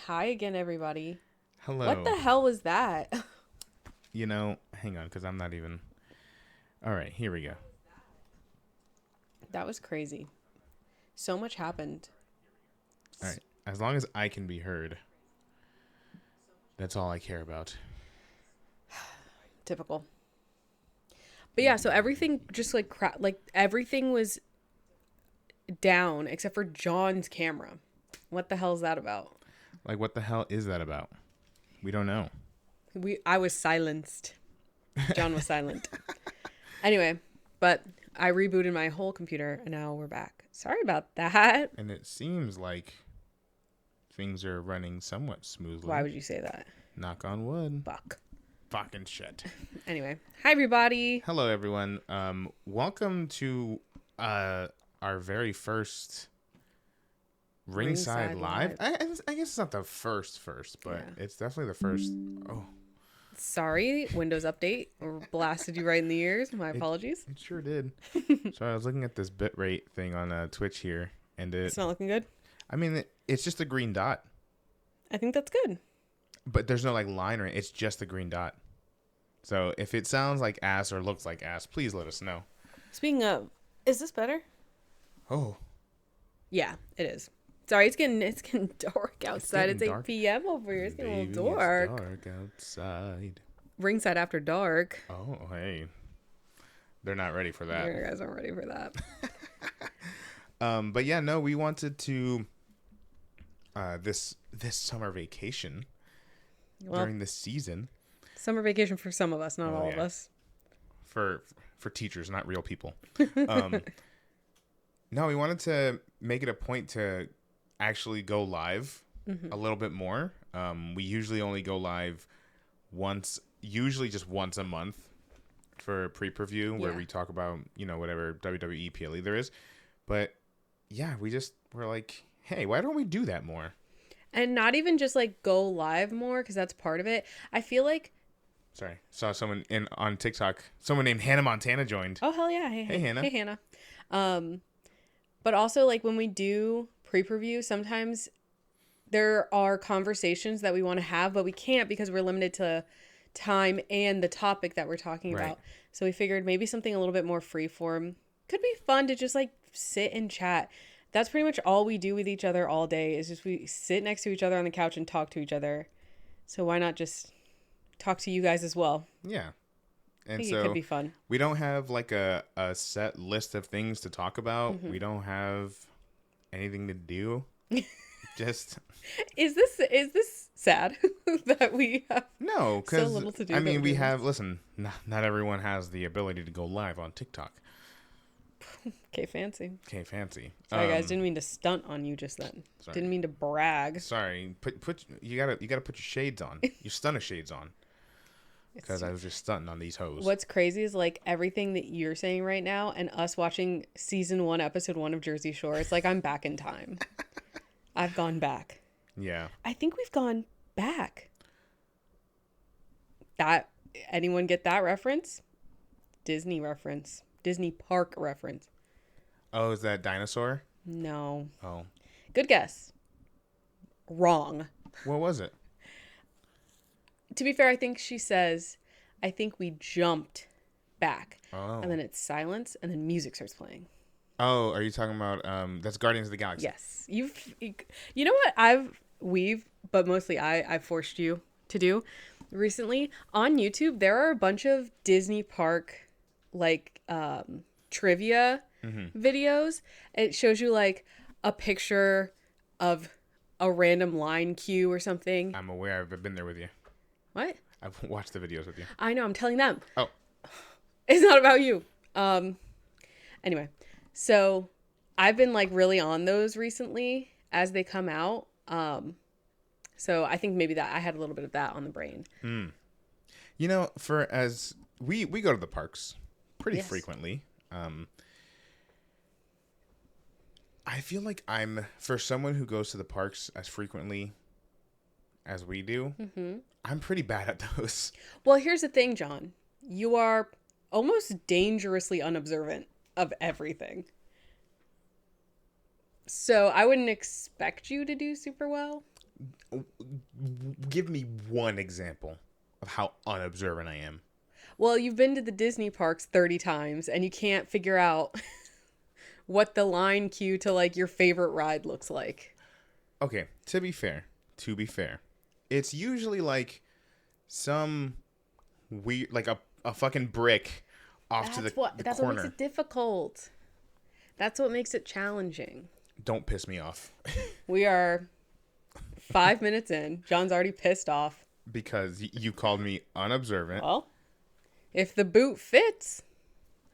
Hi again, everybody. Hello. What the hell was that? Hang on, because I'm not even. All right, here we go. That was crazy. So much happened. All right. As long as I can be heard, that's all I care about. Typical. But yeah, so everything just like everything was down except for John's camera. What the hell is that about? Like, what the hell is that about? We don't know. I was silenced. John was silent. Anyway, but I rebooted my whole computer and now we're back. Sorry about that. And it seems like things are running somewhat smoothly. Why would you say that? Knock on wood. Fuck. Fucking shit. Anyway, hi everybody. Hello, everyone. Welcome to our very first Ringside Live. I guess it's not the first, but yeah. It's definitely the first. Oh. Sorry, Windows Update blasted you right in the ears. My apologies. It sure did. Sorry, I was looking at this bitrate thing on Twitch here, and it's not looking good. I mean, it's just a green dot. I think that's good. But there's no line or it's just a green dot. So if it sounds like ass or looks like ass, please let us know. Speaking of, is this better? Oh. Yeah, it is. Sorry, it's getting dark outside. It's 8 p.m. over here. It's getting a little dark. It's dark outside. Ringside after dark. Oh, hey. They're not ready for that. You guys aren't ready for that. But yeah, no, we wanted to this summer vacation during this season. Summer vacation for some of us, not all of us. For teachers, not real people. No, we wanted to make it a point to actually go live a little bit more. We usually only go live usually just once a month for a pre-preview where we talk about, whatever WWE PLE there is. But yeah, we're like, hey, why don't we do that more? And not even just like go live more, because that's part of it. I feel like. Sorry, saw someone on TikTok. Someone named Hannah Montana joined. Oh, hell yeah. Hey, Hannah. Hey, Hannah. But also, like, when we do pre-preview, sometimes there are conversations that we want to have, but we can't because we're limited to time and the topic that we're talking about. So we figured maybe something a little bit more freeform could be fun to just, like, sit and chat. That's pretty much all we do with each other all day is just we sit next to each other on the couch and talk to each other. So why not just talk to you guys as well? Yeah. And so it could be fun. We don't have like a set list of things to talk about. Mm-hmm. We don't have anything to do. Just is this sad that we have no, because so little to do? I mean, we have. Listen, not everyone has the ability to go live on TikTok. Okay, fancy. Sorry, guys, didn't mean to stunt on you just then. Sorry. Didn't mean to brag. Sorry, you gotta put your shades on. Your stunner shades on. Because I was just stunting on these hoes. What's crazy is like everything that you're saying right now and us watching season 1, episode 1 of Jersey Shore. It's like I'm back in time. I've gone back. Yeah. I think we've gone back. Anyone get that reference? Disney reference. Disney park reference. Oh, is that dinosaur? No. Oh. Good guess. Wrong. What was it? To be fair, I think she says, I think we jumped back. Oh. And then it's silence, and then music starts playing. Oh, are you talking about, that's Guardians of the Galaxy? Yes. You know what but mostly I've forced you to do recently? On YouTube, there are a bunch of Disney park, like, trivia videos. It shows you, like, a picture of a random line cue or something. I'm aware. I've been there with you. What? I've watched the videos with you. I know. I'm telling them. Oh. It's not about you. Anyway, so I've been like really on those recently as they come out. So I think maybe that I had a little bit of that on the brain. As we go to the parks pretty frequently. I feel like for someone who goes to the parks as frequently as we do, I'm pretty bad at those. Well, here's the thing, John. You are almost dangerously unobservant of everything. So I wouldn't expect you to do super well. Give me one example of how unobservant I am. Well, you've been to the Disney parks 30 times and you can't figure out what the line cue to like your favorite ride looks like. Okay, to be fair, it's usually like some weird, like a fucking brick off to the corner. That's what makes it difficult. That's what makes it challenging. Don't piss me off. We are 5 minutes in. John's already pissed off. Because you called me unobservant. Well, if the boot fits.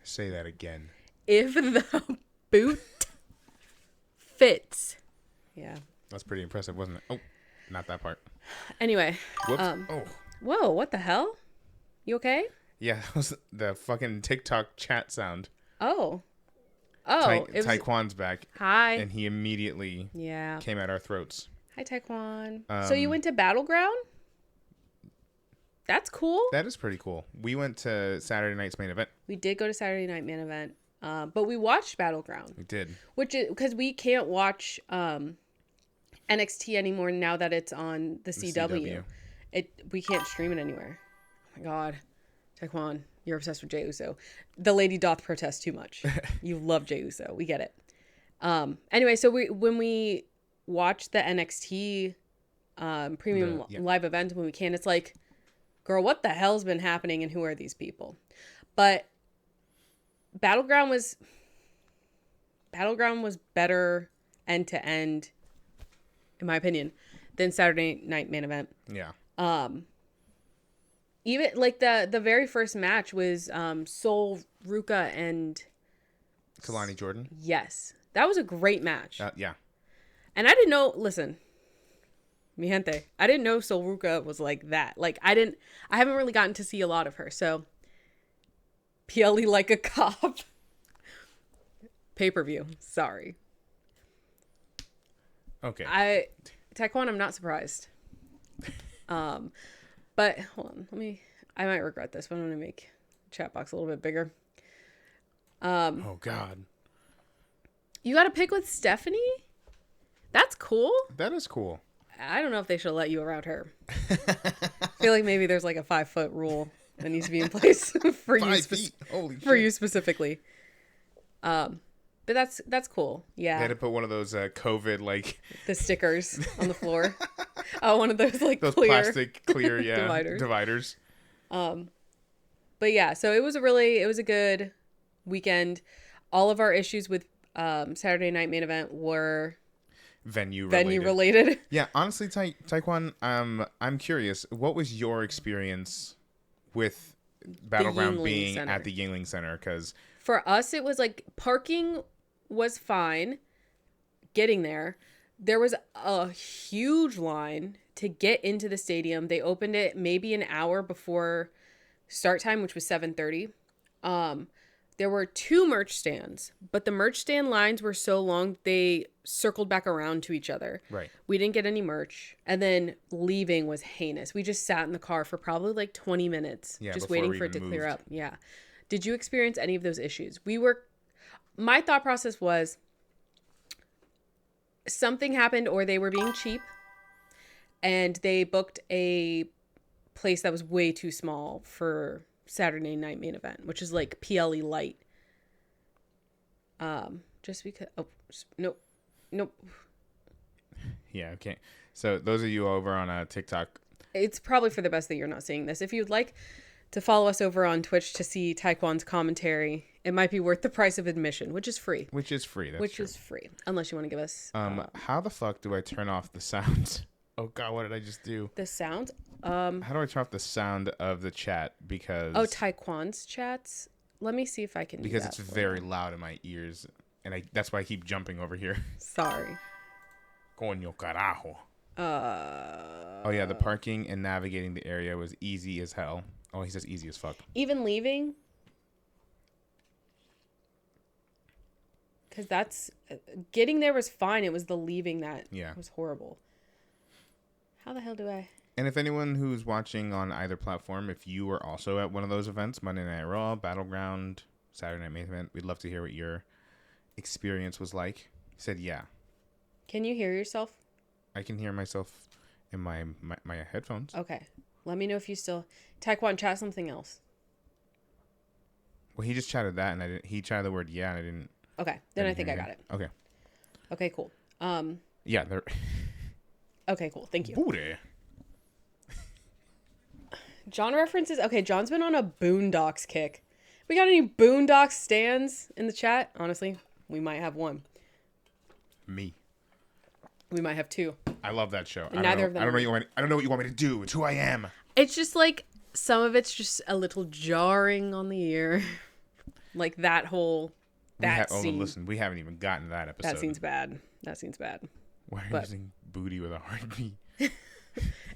Say that again. If the boot fits. Yeah. That's pretty impressive, wasn't it? Oh, not that part. Anyway. Whoops. Whoa, what the hell? You okay? Yeah, that was the fucking TikTok chat sound. Oh. Taekwon's back. Hi. And he immediately came at our throats. Hi, Taekwon. So you went to Battleground? That's cool. That is pretty cool. We went to Saturday night's main event. We did go to Saturday night main event, but we watched Battleground. We did. Which is because we can't watch NXT anymore now that it's on the CW. We can't stream it anywhere. Oh my God, Taekwon, you're obsessed with Jey Uso. The lady doth protest too much. You love Jey Uso. We get it. Anyway, so when we watch the NXT premium live event when we can, it's like, girl, what the hell's been happening and who are these people? But Battleground was better end to end, in my opinion, than Saturday night main event. Yeah. Even like the very first match was Sol Ruka and Kalani Jordan. Yes. That was a great match. Yeah. And I didn't know, listen, mi gente, I didn't know Sol Ruka was like that. Like I haven't really gotten to see a lot of her. So PLE like a cop. Pay-per-view. Sorry. Okay. Taekwon, I'm not surprised. But hold on, I might regret this, but I'm gonna make the chat box a little bit bigger. Oh God. You got to pick with Stephanie? That's cool. That is cool. I don't know if they should let you around her. I feel like maybe there's like a 5-foot rule that needs to be in place for you. 5 feet. Holy for shit. you specifically. But that's cool. Yeah. They had to put one of those COVID like the stickers on the floor. Oh, one of those like those clear plastic clear dividers. But yeah, so it was a good weekend. All of our issues with Saturday night main event were venue related. Yeah, honestly, Taekwon, I'm curious. What was your experience with Battleground being at the Yingling Center? Because for us, it was like parking was fine. Getting there was a huge line to get into the stadium. They opened it maybe an hour before start time, which was 7:30. There were 2 merch stands, but the merch stand lines were so long they circled back around to each other. Right. We didn't get any merch, and then leaving was heinous. We just sat in the car for probably like 20 minutes, just waiting for it to clear up. Yeah. Did you experience any of those issues? My thought process was something happened or they were being cheap and they booked a place that was way too small for Saturday night main event, which is like PLE light. Just because nope. Yeah, okay. So those of you over on TikTok, it's probably for the best that you're not seeing this. If you'd like to follow us over on Twitch to see Taekwon's commentary, it might be worth the price of admission, which is free. Which is free, unless you want to give us how the fuck do I turn off the sounds? Oh God, what did I just do? The sound? How do I turn off the sound of the chat? Because Taekwon's chats. Let me see if I can. Because it's very loud in my ears, and that's why I keep jumping over here. Sorry. Coño carajo. Oh yeah, the parking and navigating the area was easy as hell. Oh, he says easy as fuck. Even leaving. Because that's getting there was fine. It was the leaving that was horrible. How the hell do I? And if anyone who's watching on either platform, if you were also at one of those events, Monday Night Raw, Battleground, Saturday Night Main Event, we'd love to hear what your experience was like. He said, yeah. Can you hear yourself? I can hear myself in my headphones. Okay. Let me know if you still... Taekwon, chat something else. Well, he just chatted that, and I didn't. He chatted the word yeah, and I didn't. Okay. Then I think I got it. Okay. Okay, cool. Yeah, they're... Okay, cool. Thank you. Booty. John references... Okay, John's been on a Boondocks kick. We got any Boondocks stands in the chat? Honestly, we might have one. Me. We might have two. I love that show. And neither of them. I don't know what you want me to do. It's who I am. It's just like some of it's just a little jarring on the ear. Like that whole scene. Listen, we haven't even gotten to that episode. That scene's bad. Why are you using booty with a heartbeat?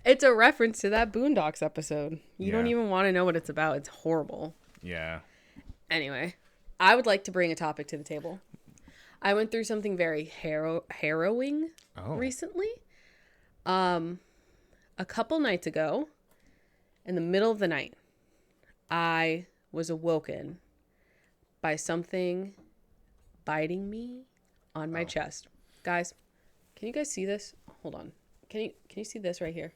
It's a reference to that Boondocks episode. You don't even want to know what it's about. It's horrible. Yeah. Anyway, I would like to bring a topic to the table. I went through something very harrowing recently. A couple nights ago, in the middle of the night, I was awoken by something biting me on my chest. Guys, can you guys see this? Hold on. Can you see this right here?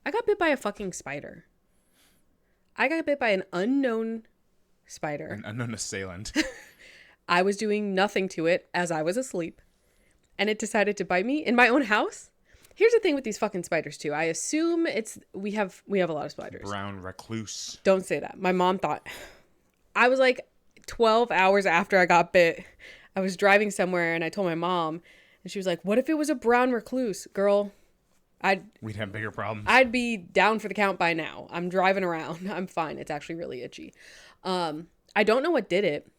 I got bit by a fucking spider. I got bit by an unknown spider. An unknown assailant. I was doing nothing to it as I was asleep, and it decided to bite me in my own house. Here's the thing with these fucking spiders too. I assume we have a lot of spiders. Brown recluse. Don't say that. My mom thought. I was like 12 hours after I got bit. I was driving somewhere and I told my mom, and she was like, "What if it was a brown recluse, girl? We'd have bigger problems. I'd be down for the count by now. I'm driving around. I'm fine. It's actually really itchy." I don't know what did it.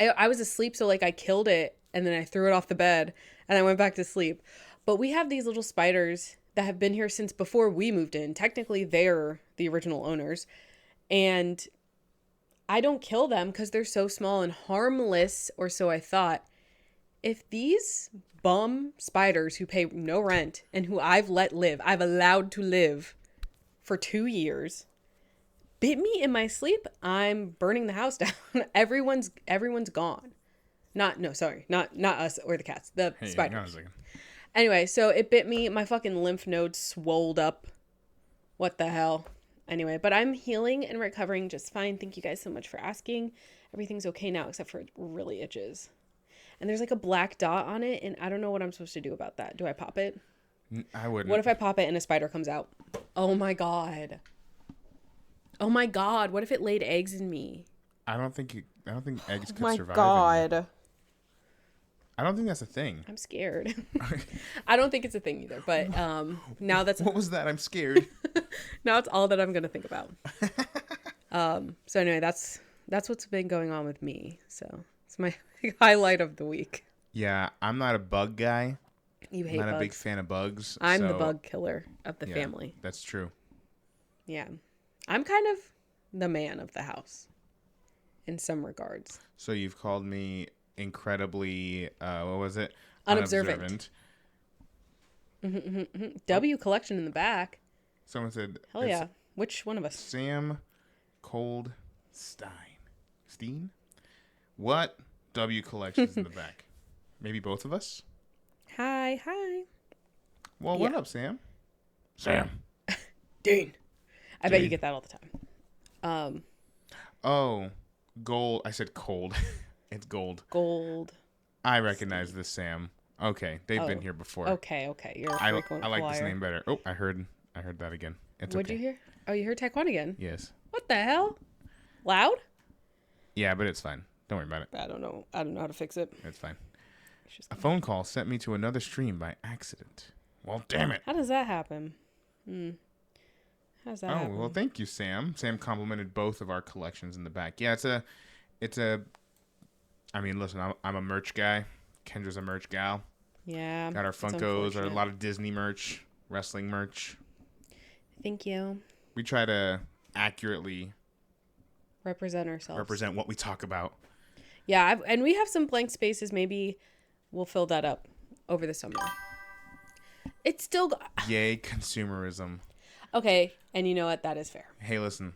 I was asleep, so like I killed it and then I threw it off the bed and I went back to sleep. But we have these little spiders that have been here since before we moved in. Technically, they're the original owners. And I don't kill them because they're so small and harmless, or so I thought. If these bum spiders who pay no rent and who I've allowed to live for 2 years, bit me in my sleep, I'm burning the house down. Everyone's gone. Not us or the cats. The spiders. Hang on a second. Anyway, so it bit me. My fucking lymph nodes swolled up. What the hell? Anyway, but I'm healing and recovering just fine. Thank you guys so much for asking. Everything's okay now except for it really itches. And there's like a black dot on it, and I don't know what I'm supposed to do about that. Do I pop it? I wouldn't. What if I pop it and a spider comes out? Oh my god. Oh my god, what if it laid eggs in me? I don't think eggs could survive. Oh my god. I don't think that's a thing. I'm scared. I don't think it's a thing either, but now that's... What was that? I'm scared. Now it's all that I'm going to think about. So anyway, that's what's been going on with me. So it's my highlight of the week. Yeah, I'm not a bug guy. You hate bugs. I'm not a big bugs. fan of bugs. I'm the bug killer of the yeah, family. That's true. Yeah. I'm kind of the man of the house in some regards. So you've called me incredibly, what was it? Unobservant. W collection in the back. Someone said, hell yeah. Which one of us? Sam Cold Steen? What? W collections in the back. Maybe both of us? Hi. Well, what up, Sam? Sam. Dean. I bet you get that all the time. Oh, gold. I said cold. It's gold. Gold. I recognize this Sam. Okay, they've been here before. Okay. You're a frequent I like flyer. this name better. Oh, I heard that again. It's What'd you hear? Oh, you heard Taekwon again? Yes. What the hell? Loud? Yeah, but it's fine. Don't worry about it. I don't know how to fix it. It's fine. A phone call sent me to another stream by accident. Well, damn it. How does that happen? How does that happen? Well, thank you, Sam. Sam complimented both of our collections in the back. Yeah, it's a. I mean, listen, I'm a merch guy. Kendra's a merch gal. Yeah. Got our Funkos, a lot of Disney merch, wrestling merch. Thank you. We try to accurately represent ourselves. Represent what we talk about. Yeah, and we have some blank spaces. Maybe we'll fill that up over the summer. It's still... Yay, consumerism. Okay, and you know what? That is fair. Hey, listen.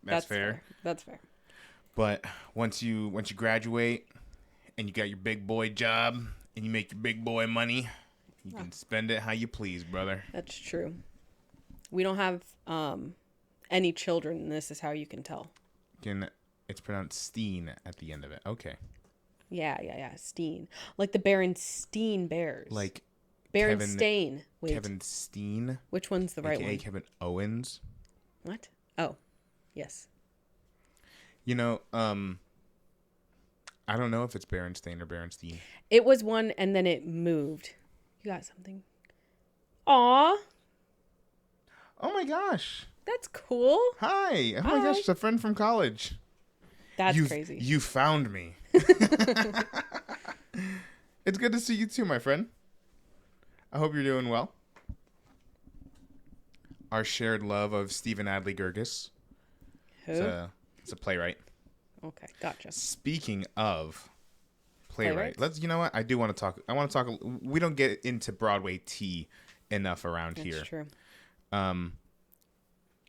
That's fair. That's fair. But once you graduate and you got your big boy job and you make your big boy money, You can spend it how you please, brother. That's true. We don't have any children, and this is how you can tell. It's pronounced Steen at the end of it. Okay. Yeah. Steen. Like the Berenstain Bears. Like Berenstain. Wait. Kevin Steen. Which one's the right AKA one? Kevin Owens. What? Oh, yes. You know, I don't know if it's Berenstain or Berenstein. It was one, and then it moved. You got something? Aw. Oh my gosh. That's cool. Hi. Oh my gosh, it's a friend from college. That's crazy. You found me. It's good to see you too, my friend. I hope you're doing well. Our shared love of Stephen Adly Gurgis. Who? It's a playwright. Okay, gotcha. Speaking of playwright, Playwrights? you know what? I want to talk. We don't get into Broadway tea enough around here. That's true.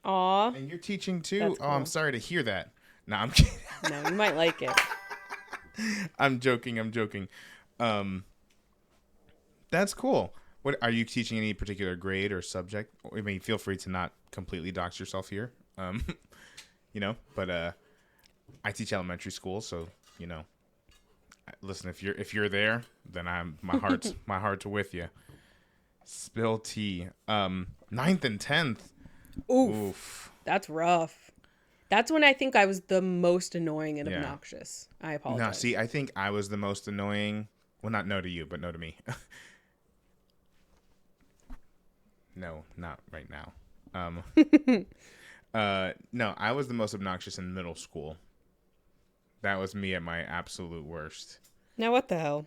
Aw. And you're teaching too? That's Oh, I'm cool. sorry to hear that. No, I'm kidding. No, you might like it. I'm joking. That's cool. What are you teaching? Any particular grade or subject? I mean, feel free to not completely dox yourself here. But I teach elementary school, so listen. If you're there, then my heart's with you. Spill tea. 9th and 10th. Oof. That's rough. That's when I think I was the most annoying and obnoxious. I apologize. No, see, I think I was the most annoying. Well, not no to you, but no to me. No, not right now. No, I was the most obnoxious in middle school. That was me at my absolute worst. Now what the hell?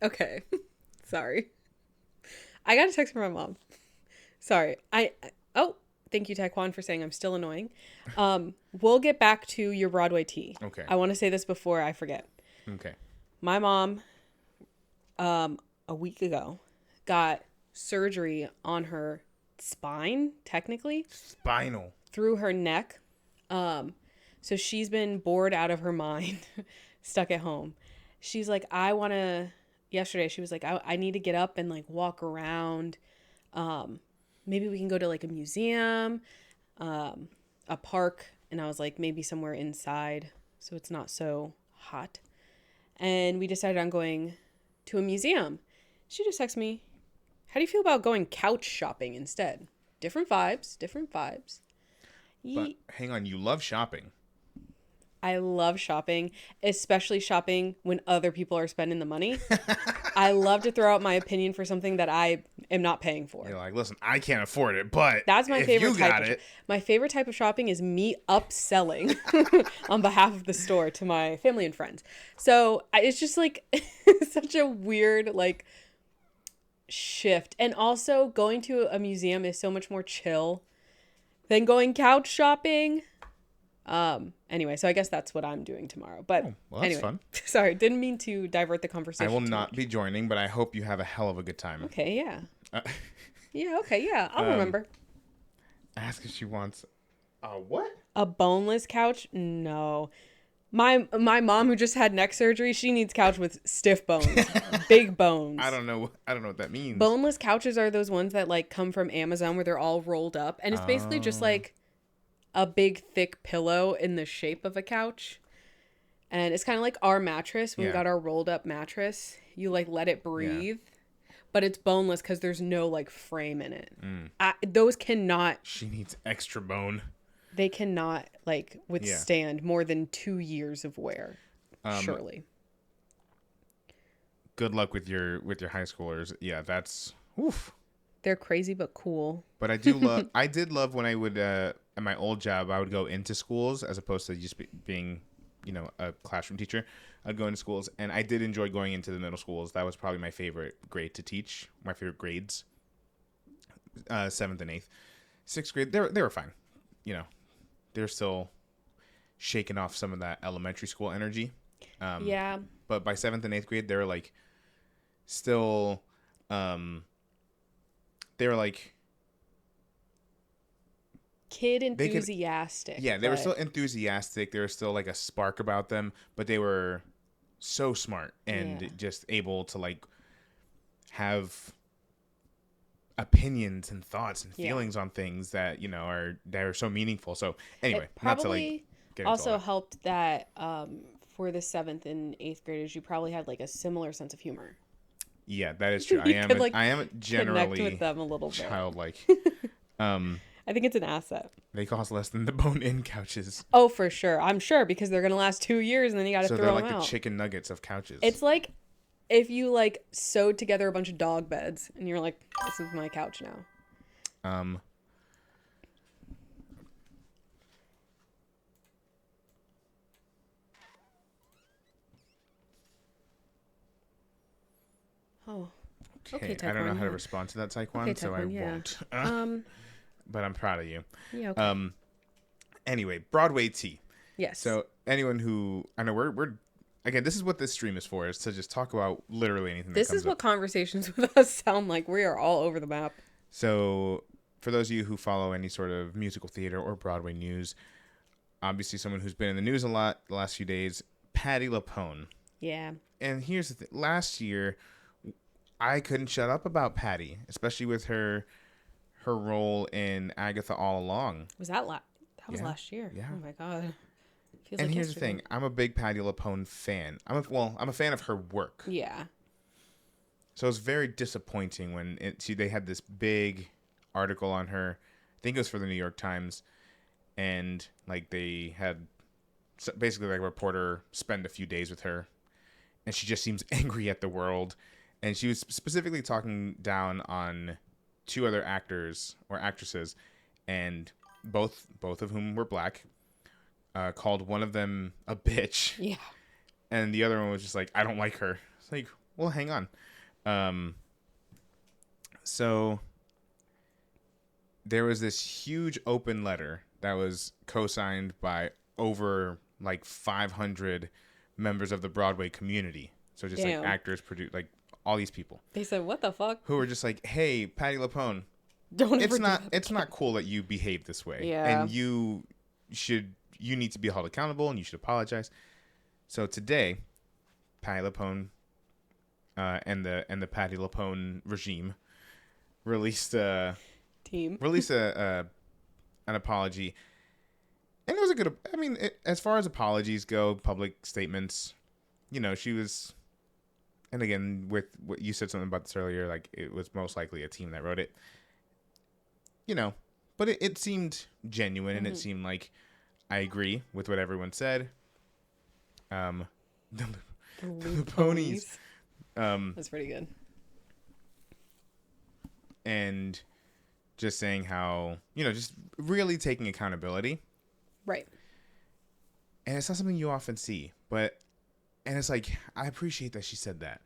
Okay. Sorry. I got a text from my mom. Sorry. Thank you, Taekwon, for saying I'm still annoying. We'll get back to your Broadway tea. Okay. I want to say this before I forget. Okay. My mom, a week ago, got surgery on her spine, technically. Spinal. Through her neck. So she's been bored out of her mind, stuck at home. She's like, yesterday she was like, I need to get up and like walk around. Maybe we can go to like a museum, a park. And I was like, maybe somewhere inside so it's not so hot. And we decided on going to a museum. She just texted me, how do you feel about going couch shopping instead? Different vibes. But hang on, you love shopping. I love shopping, especially shopping when other people are spending the money. I love to throw out my opinion for something that I am not paying for. You're like, listen, I can't afford it, but that's my favorite you type got of it. My favorite type of shopping is me upselling on behalf of the store to my family and friends. So it's just like such a weird like shift. And also going to a museum is so much more chill than going couch shopping. Anyway, so I guess that's what I'm doing tomorrow. But well, that's anyway, fun. Sorry, didn't mean to divert the conversation. I will not be joining, but I hope you have a hell of a good time. Okay, yeah. Yeah, I'll remember. Ask if she wants what? A boneless couch? No. My mom, who just had neck surgery, she needs couch with stiff bones, big bones. I don't know what that means. Boneless couches are those ones that like come from Amazon where they're all rolled up, and it's basically just like a big thick pillow in the shape of a couch. And it's kind of like our mattress. We got our rolled up mattress. You like let it breathe, but it's boneless because there's no like frame in it. Those cannot. She needs extra bone. They cannot like withstand more than 2 years of wear. Surely. Good luck with your high schoolers. Yeah, that's oof. They're crazy but cool. But I did love when I would at my old job, I would go into schools as opposed to just being, a classroom teacher. I'd go into schools, and I did enjoy going into the middle schools. That was probably my favorite grade to teach. My favorite grades. 7th and 8th, 6th grade. They were fine. They're still shaking off some of that elementary school energy. Yeah. But by 7th and 8th grade, they were like still. They were like kid enthusiastic. They were still enthusiastic. There was still like a spark about them, but they were so smart and just able to like have opinions and thoughts and Yeah. feelings on things that, you know, are so meaningful. So anyway, It not to like probably get into all also that. helped that for the 7th and 8th graders, you probably had like a similar sense of humor. Yeah, that is true. You could like I am connect with generally them a little bit. childlike. Um, I think it's an asset. they cost less than the bone-in couches. Oh, for sure. I'm sure because they're gonna last 2 years and then you got to So they're throw like them the out. chicken nuggets of couches. It's like if you like sewed together a bunch of dog beds and you're like, this is my couch now. Um, Oh. okay, Okay, I don't know Taekwon, how to yeah. respond to that, Taekwon, Okay, so I Taekwon, yeah. won't. Um. But I'm proud of you. Yeah. Okay. Anyway, Broadway tea. Yes. So anyone who I know we're again, this is what this stream is for, is to just talk about literally anything that this comes is what up. conversations with us sound like. We are all over the map. So for those of you who follow any sort of musical theater or Broadway news, obviously someone who's been in the news a lot the last few days, Patti LuPone. Yeah. And here's the thing. Last year, I couldn't shut up about Patti, especially with her role in Agatha All Along. Was that that was Yeah. last year? Yeah. Oh my god. Feels And like here's yesterday. the thing. I'm a big Patti LuPone fan. I'm a fan of her work. Yeah. So it's very disappointing when they had this big article on her. I think it was for the New York Times, and like they had basically like a reporter spend a few days with her, and she just seems angry at the world, and she was specifically talking down on two other actors or actresses, and both of whom were black. Called one of them a bitch, Yeah. and the other one was just like, I don't like her. It's like, well, hang on. So there was this huge open letter that was co-signed by over like 500 members of the Broadway community. So just Damn. like actors, like all these people They said, "What the fuck? who were just like, hey, Patti LuPone, Don't it's ever not do that it's not cool that you behave this way. Yeah. And you need to be held accountable and you should apologize." So today, Patti LuPone and the Patti LuPone regime released an team." apology, and it was a good. I mean, as far as apologies go, public statements, you know, she was. And again, with what you said something about this earlier, like it was most likely a team that wrote it. You know, but it seemed genuine, and it seemed like I agree with what everyone said. The ponies. That's pretty good. And just saying how, you know, just really taking accountability. Right. And it's not something you often see, and it's like, I appreciate that she said that,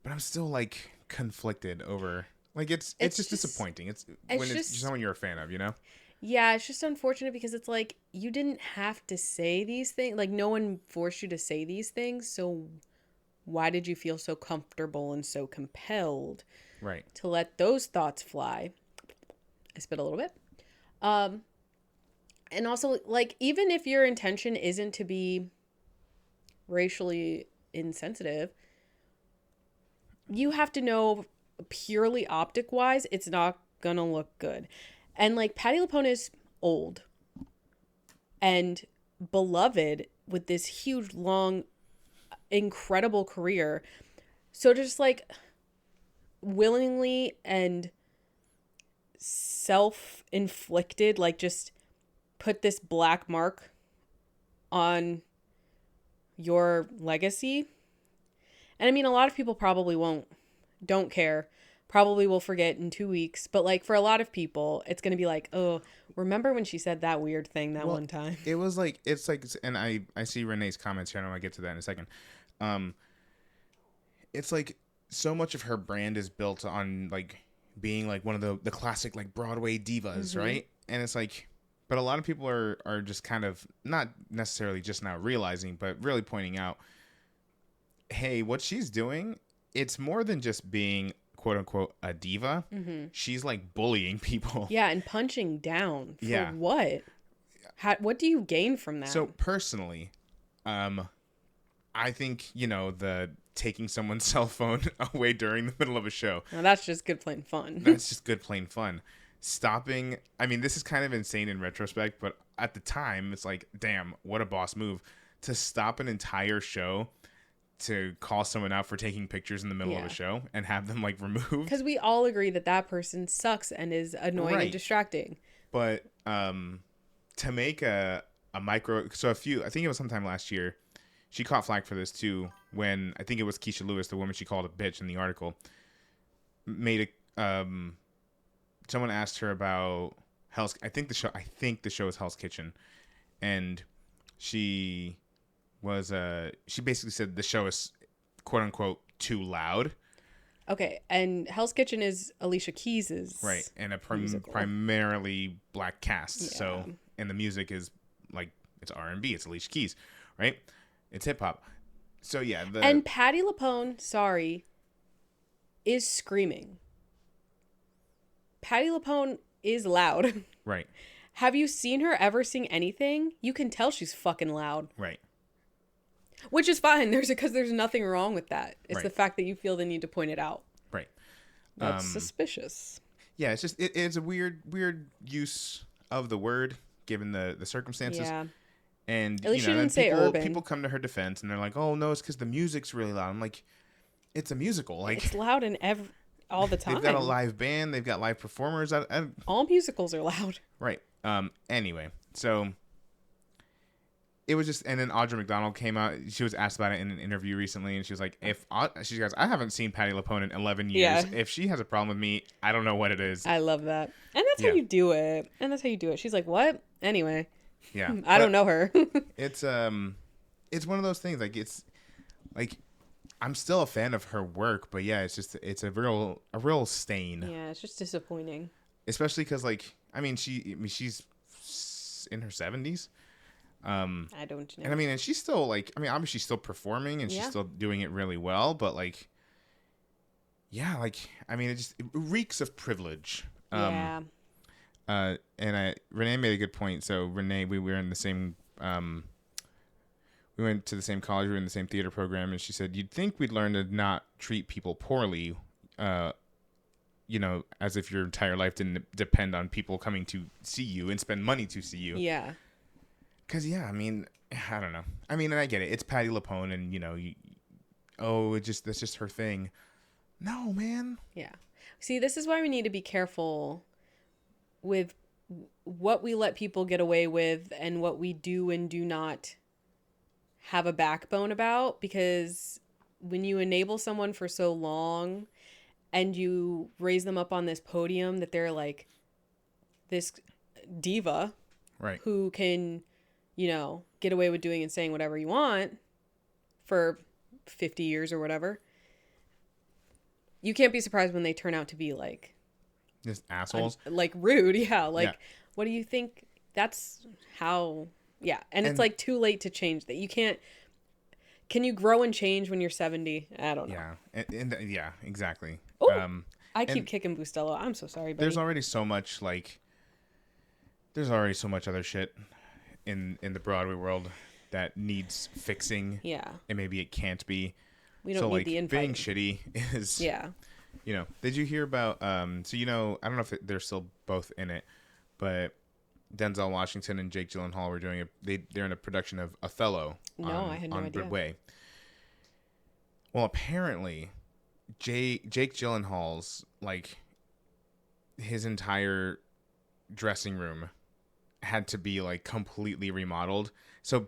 but I'm still like conflicted over, like, it's just disappointing. It's when it's just someone you're a fan of, you know? Yeah, it's just unfortunate because it's like you didn't have to say these things. Like no one forced you to say these things. So why did you feel so comfortable and so compelled Right. to let those thoughts fly? I spit a little bit. And also, like, even if your intention isn't to be racially insensitive, you have to know purely optic wise, it's not gonna look good. And like Patti LuPone is old and beloved with this huge, long, incredible career. So just like willingly and self-inflicted, like just put this black mark on your legacy. And I mean, a lot of people probably don't care, probably will forget in 2 weeks. But like for a lot of people, it's going to be like, oh, remember when she said that weird thing that one time? It was like, it's like, and I see Renee's comments here, and I'll get to that in a second. It's like so much of her brand is built on like being like one of the classic like Broadway divas, right? And it's like, but a lot of people are just kind of not necessarily just now realizing, but really pointing out, hey, what she's doing, it's more than just being quote unquote a diva. She's like bullying people. Yeah, and punching down for Yeah. what? What do you gain from that? So personally, I think, you know, the taking someone's cell phone away during the middle of a show. Now that's just good plain fun. That's just good plain fun. Stopping, I mean, this is kind of insane in retrospect, but at the time, it's like, damn, what a boss move. To stop an entire show to call someone out for taking pictures in the middle of a show and have them like removed. Because we all agree that that person sucks and is annoying and distracting. But to make a micro, so I think it was sometime last year, she caught flack for this too, when I think it was Keisha Lewis, the woman she called a bitch in the article, made a, someone asked her about I think the show is Hell's Kitchen, and she basically said the show is quote unquote too loud. Okay, and Hell's Kitchen is Alicia Keys's right, and a primarily black cast. Yeah. So, and the music is like it's R&B, it's Alicia Keys, right? It's hip hop. So yeah, and Patti LuPone, is screaming. Patti LuPone is loud. Right. Have you seen her ever sing anything? You can tell she's fucking loud. Right. Which is fine. Because there's nothing wrong with that. It's the fact that you feel the need to point it out. Right. That's suspicious. Yeah, it's just it's a weird use of the word given the circumstances. Yeah. And at least she didn't say urban. People come to her defense and they're like, "Oh no, it's because the music's really loud." I'm like, "It's a musical. Like it's loud in all the time. They've got a live band. They've got live performers. All musicals are loud. Right. Anyway, so it was just, and then Audra McDonald came out. She was asked about it in an interview recently, and she was like, she goes, I haven't seen Patti LuPone in 11 years. Yeah. If she has a problem with me, I don't know what it is. I love that. And that's how you do it. She's like, what? Anyway. Yeah. I don't know her. It's one of those things. Like, it's like, I'm still a fan of her work, but yeah, it's a real stain. Yeah, it's just disappointing. Especially because, like, she's in her 70s. I don't know. And she's still like, obviously she's still performing and she's still doing it really well, but like, yeah, like, it reeks of privilege. Yeah. And Renee made a good point. So Renee, we were in the same, we went to the same college, we were in the same theater program, and she said, you'd think we'd learn to not treat people poorly, as if your entire life didn't depend on people coming to see you and spend money to see you. Yeah. Because, yeah, I don't know. And I get it. It's Patti LuPone, and, that's just her thing. No, man. Yeah. See, this is why we need to be careful with what we let people get away with and what we do and do not have a backbone about. Because when you enable someone for so long and you raise them up on this podium that they're like this diva, right, who can... get away with doing and saying whatever you want for 50 years or whatever. You can't be surprised when they turn out to be like... just assholes. Like rude, yeah. Like, what do you think? That's how... Yeah, and it's like too late to change that. You can't... Can you grow and change when you're 70? I don't know. Yeah, and yeah, exactly. Ooh, I keep kicking Bustelo. I'm so sorry, buddy. There's already so much, other shit in the Broadway world that needs fixing. Yeah. And maybe it can't be. We don't need the infighting. Being shitty is... Yeah. Did you hear about... I don't know if they're still both in it, but Denzel Washington and Jake Gyllenhaal were doing they're in a production of Othello I had no idea. Broadway. Well, apparently, Jake Gyllenhaal's, his entire dressing room had to be completely remodeled. So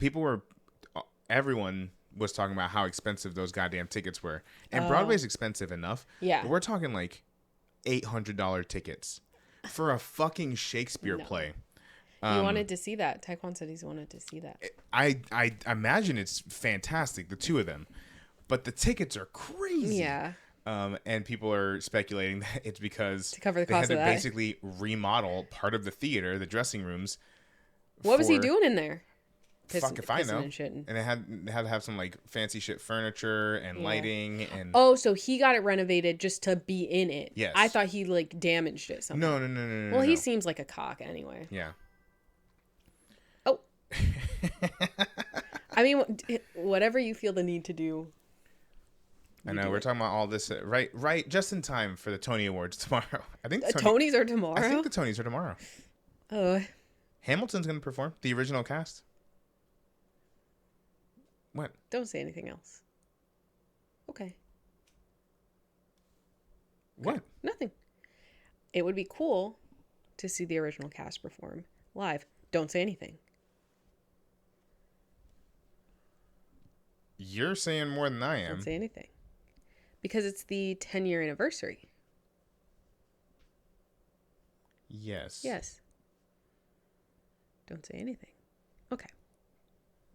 everyone was talking about how expensive those goddamn tickets were. And Broadway's expensive enough. Yeah. But we're talking $800 tickets for a fucking Shakespeare play. You wanted to see that. Taekwon said he's wanted to see that. I imagine it's fantastic, the two of them. But the tickets are crazy. Yeah. And people are speculating that it's because to cover the cost they had of to that. basically remodel part of the theater, the dressing rooms. What was he doing in there? Fuck if I know. And it had to have some fancy shit furniture and lighting and. Oh, so he got it renovated just to be in it. Yes. I thought he damaged it somehow. No. Well, he seems like a cock anyway. Yeah. Oh. Whatever you feel the need to do. I know we're talking about all this right just in time for the Tony Awards tomorrow. I think the Tonys are tomorrow. I think the Tonys are tomorrow. Oh, Hamilton's going to perform the original cast. What? Don't say anything else. Okay. What? Nothing. It would be cool to see the original cast perform live. Don't say anything. You're saying more than I am. Don't say anything. Because it's the 10-year anniversary. Yes. Yes. Don't say anything. Okay.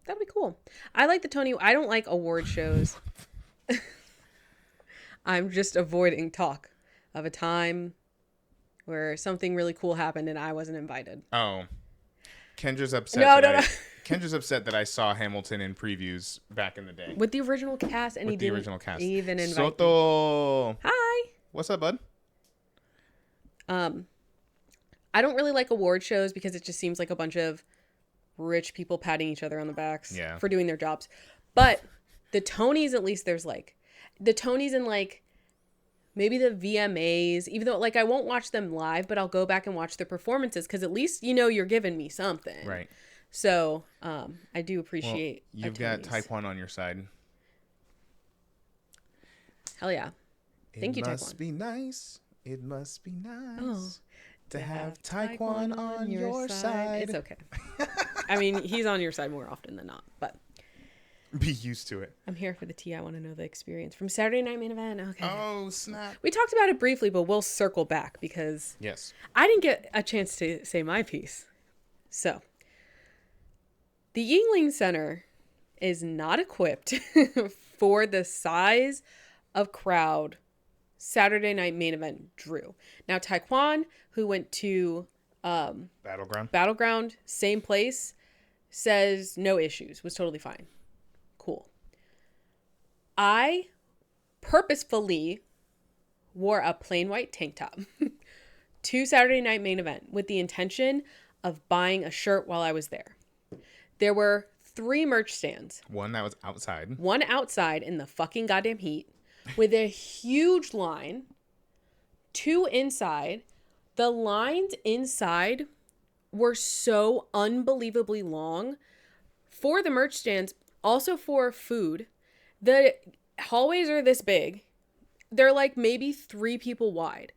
That'll be cool. I like the Tony. I don't like award shows. I'm just avoiding talk of a time where something really cool happened and I wasn't invited. Oh. Kendra's upset. No. Kendra's upset that I saw Hamilton in previews back in the day. With the original cast, and With he the didn't original cast. even invite Soto. me. Hi. What's up, bud? I don't really like award shows because it just seems like a bunch of rich people patting each other on the backs for doing their jobs. But the Tonys, at least there's like the Tonys and like maybe the VMAs, even though like I won't watch them live, but I'll go back and watch their performances because at least you're giving me something. Right. So I do appreciate. Well, you've got Taekwon on your side. Hell yeah! Thank you, Taekwon. It must be nice. Oh. To have Taekwon on your side. It's okay. I mean, he's on your side more often than not, but be used to it. I'm here for the tea. I want to know the experience from Saturday Night Main Event. Okay. Oh, snap. We talked about it briefly, but we'll circle back because yes, I didn't get a chance to say my piece. So, the Yingling Center is not equipped for the size of crowd Saturday Night Main Event drew. Now, Taekwon, who went to Battleground, same place, says no issues, was totally fine. Cool. I purposefully wore a plain white tank top to Saturday Night Main Event with the intention of buying a shirt while I was there. There were 3 merch stands. One that was outside. One outside in the fucking goddamn heat with a huge line. 2 inside. The lines inside were so unbelievably long for the merch stands, also for food. The hallways are this big. They're like maybe 3 people wide.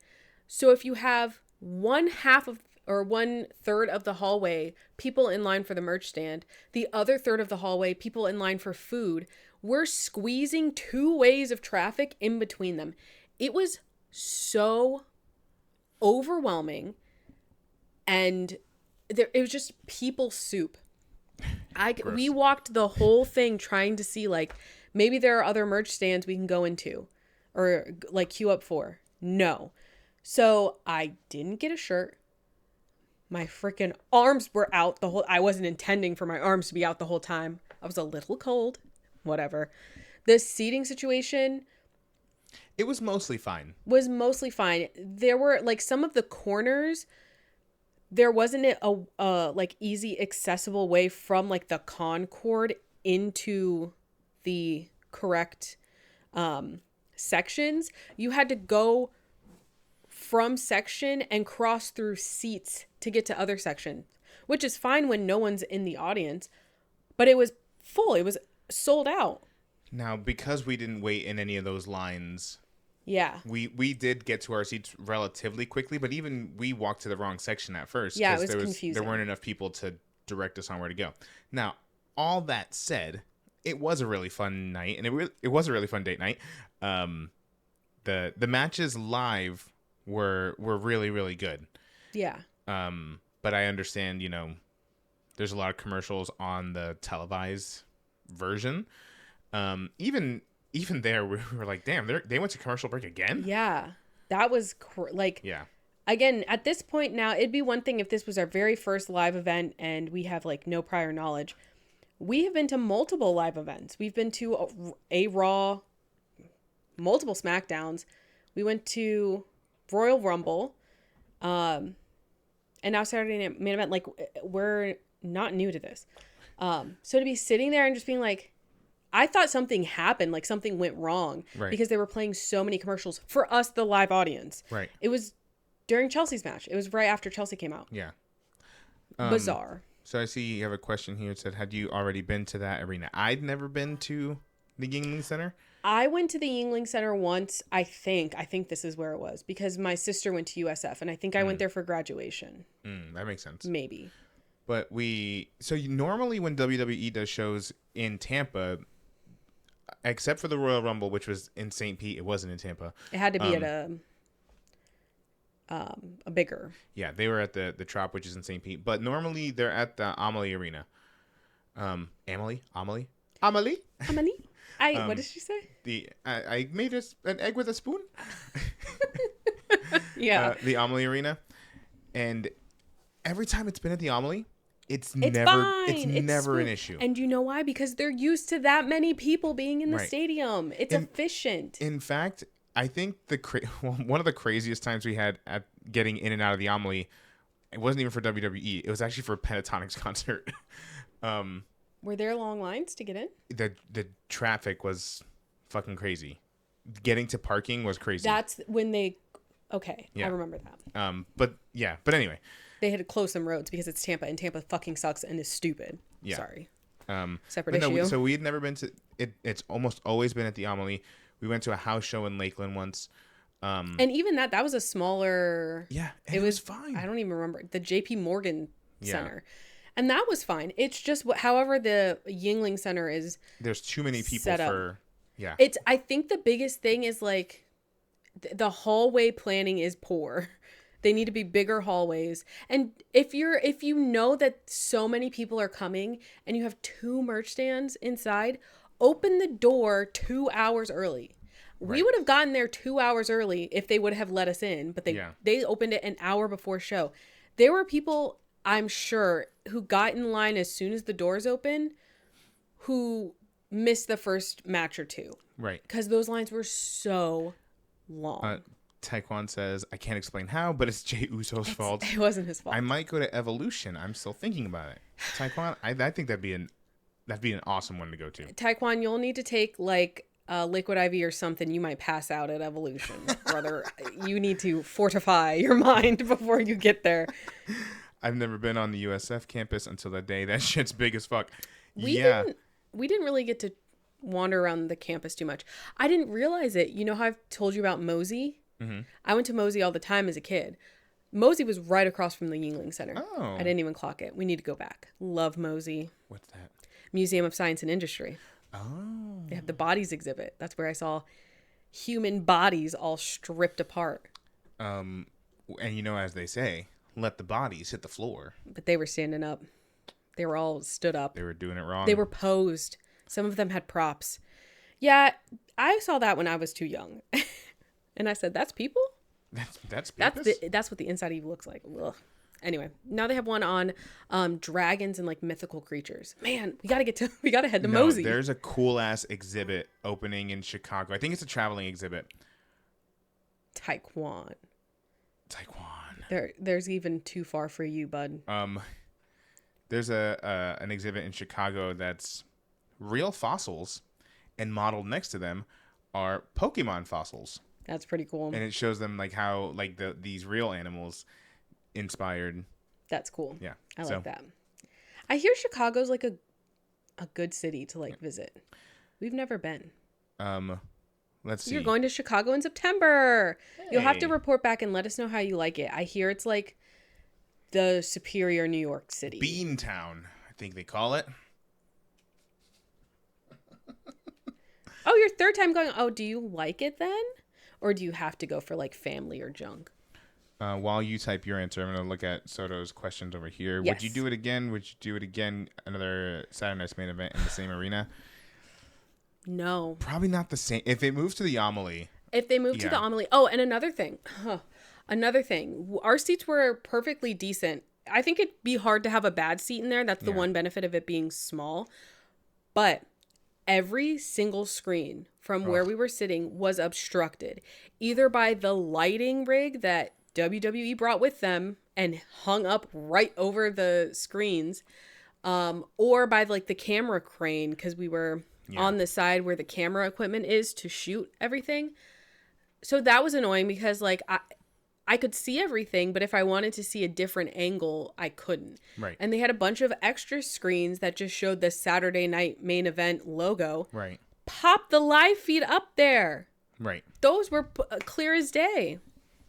So if you have 1/2 or 1/3 of the hallway people in line for the merch stand, the other third of the hallway people in line for food, we're squeezing 2 ways of traffic in between them. It was so overwhelming, and it was just people soup. We walked the whole thing trying to see like maybe there are other merch stands we can go into or like queue up for. No. So I didn't get a shirt. My freaking arms were out I wasn't intending for my arms to be out the whole time. I was a little cold. Whatever. The seating situation, it was mostly fine. There were like some of the corners, there wasn't a like easy accessible way from like the concord into the correct sections. You had to go from section and cross through seats to get to other sections, which is fine when no one's in the audience, but it was full. It was sold out. Now, because we didn't wait in any of those lines, we did get to our seats relatively quickly, but even we walked to the wrong section at first. Yeah, it was confusing. There weren't enough people to direct us on where to go. Now, all that said, it was a really fun night, and it was a really fun date night. The matches live were really, really good. Yeah. But I understand, there's a lot of commercials on the televised version. Even there, we were like, damn, they went to commercial break again? Yeah. That was yeah. Again, at this point now, it'd be one thing if this was our very first live event and we have like no prior knowledge. We have been to multiple live events. We've been to a Raw, multiple SmackDowns. We went to Royal Rumble, and now Saturday Night Main Event. Like, we're not new to this. So to be sitting there and just being like, I thought something happened, like something went wrong Right. because they were playing so many commercials for us, the live audience. Right. It was during Chelsea's match. It was right after Chelsea came out. Yeah. Bizarre. So I see you have a question here. It said, had you already been to that arena? I'd never been to the Yingling Center. I went to the Yingling Center once, I think this is where it was, because my sister went to USF, and I think I went there for graduation. That makes sense. Maybe. But normally when WWE does shows in Tampa, except for the Royal Rumble, which was in St. Pete, it wasn't in Tampa. It had to be at a bigger. Yeah, they were at the Trop, which is in St. Pete. But normally they're at the Amalie Arena. Amelie? What did she say? I made an egg with a spoon. Yeah. The Amalie Arena, and every time it's been at the Amalie, it's fine. It's never an issue. And you know why? Because they're used to that many people being in the Right. stadium. It's efficient. In fact, I think one of the craziest times we had at getting in and out of the Amalie, it wasn't even for WWE. It was actually for a Pentatonix concert. Were there long lines to get in? The traffic was fucking crazy. Getting to parking was crazy. That's when they. Okay, Yeah. I remember that. But anyway. They had to close some roads because it's Tampa, and Tampa fucking sucks and is stupid. Yeah. Sorry. But Separate issue. no, so we had never been to it. It's almost always been at the Amalie. We went to a house show in Lakeland once. And even that was a smaller. Yeah, it was fine. I don't even remember the J.P. Morgan Yeah. Center, and that was fine. It's just however the Yingling Center is. There's too many people set up. for. Yeah. I think the biggest thing is like the hallway planning is poor. They need to be bigger hallways. And if you know that so many people are coming and you have 2 merch stands inside, open the door 2 hours early. Right. We would have gotten there 2 hours early if they would have let us in, but Yeah. they opened it an hour before show. There were people, I'm sure, who got in line as soon as the doors opened who missed the first match or two. Right. Because those lines were so long. Taekwon says, I can't explain how, but it's Jey Uso's fault. It wasn't his fault. I might go to Evolution. I'm still thinking about it. Taekwon, I think that'd be an awesome one to go to. Taekwon, you'll need to take like liquid IV or something. You might pass out at Evolution, brother. You need to fortify your mind before you get there. I've never been on the USF campus until that day. That shit's big as fuck. We didn't really get to wander around the campus too much. I didn't realize it. You know how I've told you about Mosey? Mm-hmm. I went to Mosey all the time as a kid. Mosey was right across from the Yingling Center. Oh. I didn't even clock it. We need to go back. Love Mosey. What's that? Museum of Science and Industry. Oh. They have the bodies exhibit. That's where I saw human bodies all stripped apart. And as they say, let the bodies hit the floor. But they were standing up. They were all stood up. They were doing it wrong. They were posed. Some of them had props. Yeah, I saw that when I was too young. And I said, that's people? That's That's what the inside of you looks like. Ugh. Anyway, now they have one on dragons and like mythical creatures. Man, we gotta head to Mosey. There's a cool ass exhibit opening in Chicago. I think it's a traveling exhibit. Taekwon. Taekwon. There's even too far for you, bud. There's an exhibit in Chicago that's real fossils, and modeled next to them are Pokemon fossils. That's pretty cool. And it shows them like how like these real animals inspired. That's cool. Yeah. I like that. I hear Chicago's like a good city to like visit. We've never been. Let's see. You're going to Chicago in September. Hey. You'll have to report back and let us know how you like it. I hear it's like the superior New York City. Beantown, I think they call it. Oh, your third time going. Oh, do you like it then? Or do you have to go for like family or junk? While you type your answer, I'm going to look at Soto's questions over here. Yes. Would you do it again? Would you do it again? Another Saturday Night's Main Event in the same arena? No. Probably not the same. If it moves to the Amalie. If they move to the Amalie. Oh, and another thing. Our seats were perfectly decent. I think it'd be hard to have a bad seat in there. That's the one benefit of it being small. But every single screen from where we were sitting was obstructed, either by the lighting rig that WWE brought with them and hung up right over the screens, or by like the camera crane, because we were on the side where the camera equipment is to shoot everything. So that was annoying because like I could see everything, but if I wanted to see a different angle, I couldn't. Right. And they had a bunch of extra screens that just showed the Saturday night main event logo. Right. Pop the live feed up there. Right. Those were clear as day.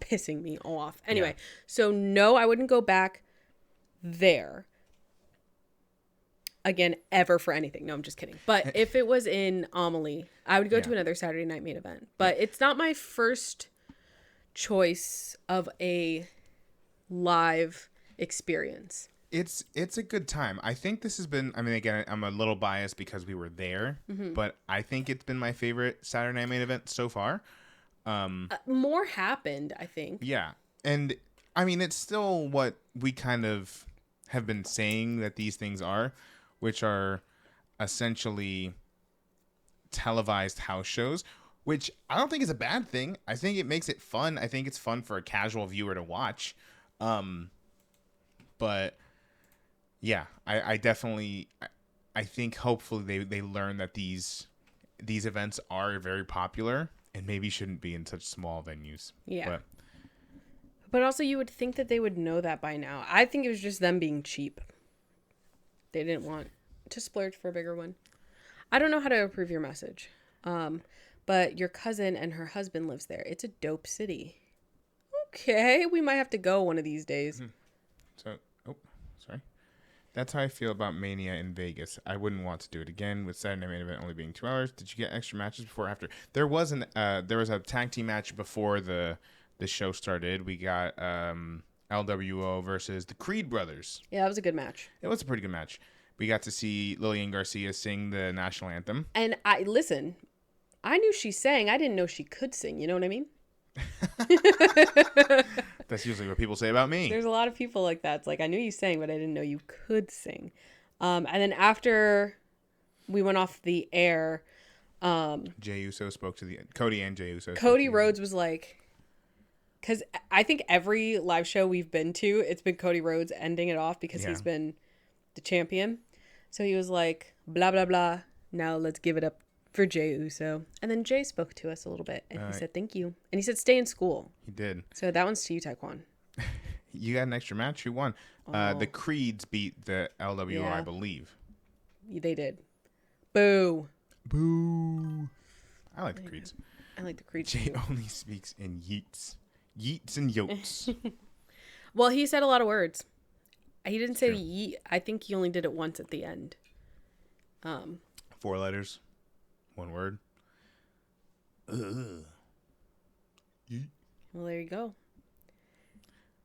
Pissing me off. Anyway, so no, I wouldn't go back there again ever for anything. No, I'm just kidding. But if it was in Amelie, I would go to another Saturday night main event. But it's not my first choice of a live experience. It's a good time. I think this has been, I mean, again, I'm a little biased because we were there, but I think it's been my favorite Saturday night main event so far. More happened, I think. Yeah. And I mean, it's still what we kind of have been saying that these things are, which are essentially televised house shows, which I don't think is a bad thing. I think it makes it fun. I think it's fun for a casual viewer to watch. But yeah, I definitely, I think hopefully they learn that these events are very popular and maybe shouldn't be in such small venues. Yeah. But also you would think that they would know that by now. I think it was just them being cheap. They didn't want to splurge for a bigger one. I don't know how to approve your message. But your cousin and her husband lives there. It's a dope city. Okay, we might have to go one of these days. So, sorry. That's how I feel about Mania in Vegas. I wouldn't want to do it again with Saturday main event only being 2 hours. Did you get extra matches before or after? There was a tag team match before the show started. We got LWO versus the Creed brothers. Yeah, that was a good match. It was a pretty good match. We got to see Lillian Garcia sing the national anthem. And I knew she sang. I didn't know she could sing. You know what I mean? That's usually what people say about me. There's a lot of people like that. It's like, I knew you sang, but I didn't know you could sing. And then after we went off the air, Jey Uso spoke to Cody and Jey Uso. Cody Rhodes was like, because I think every live show we've been to, it's been Cody Rhodes ending it off because he's been the champion. So he was like, blah, blah, blah. Now let's give it up for Jey Uso. And then Jay spoke to us a little bit, and he said thank you. And he said stay in school. He did. So that one's to you, Taekwon. You got an extra match? Who won? The Creeds beat the LWO, I believe. They did. Boo. Boo. I like the Creeds. I like the Creeds. Jay only speaks in yeets. Yeets and yotes. Well, he said a lot of words. He didn't say yeet. I think he only did it once at the end. 4 letters. 1 word. Yeet. Well, there you go.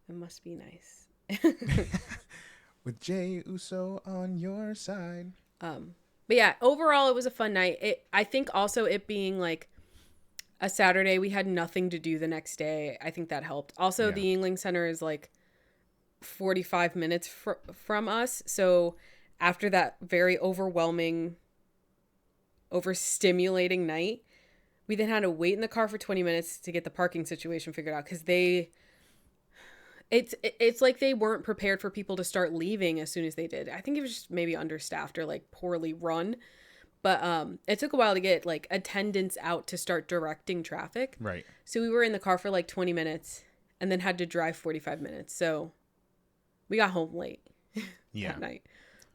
It must be nice. With Jey Uso on your side. But yeah, overall, it was a fun night. I think also it being like a Saturday, we had nothing to do the next day. I think that helped. Also, the Yingling Center is like 45 minutes from us. So after that very overwhelming, overstimulating night, we then had to wait in the car for 20 minutes to get the parking situation figured out because it's like they weren't prepared for people to start leaving as soon as they did. I think it was just maybe understaffed or like poorly run. But it took a while to get like attendants out to start directing traffic. Right. So we were in the car for like 20 minutes and then had to drive 45 minutes. So we got home late that night.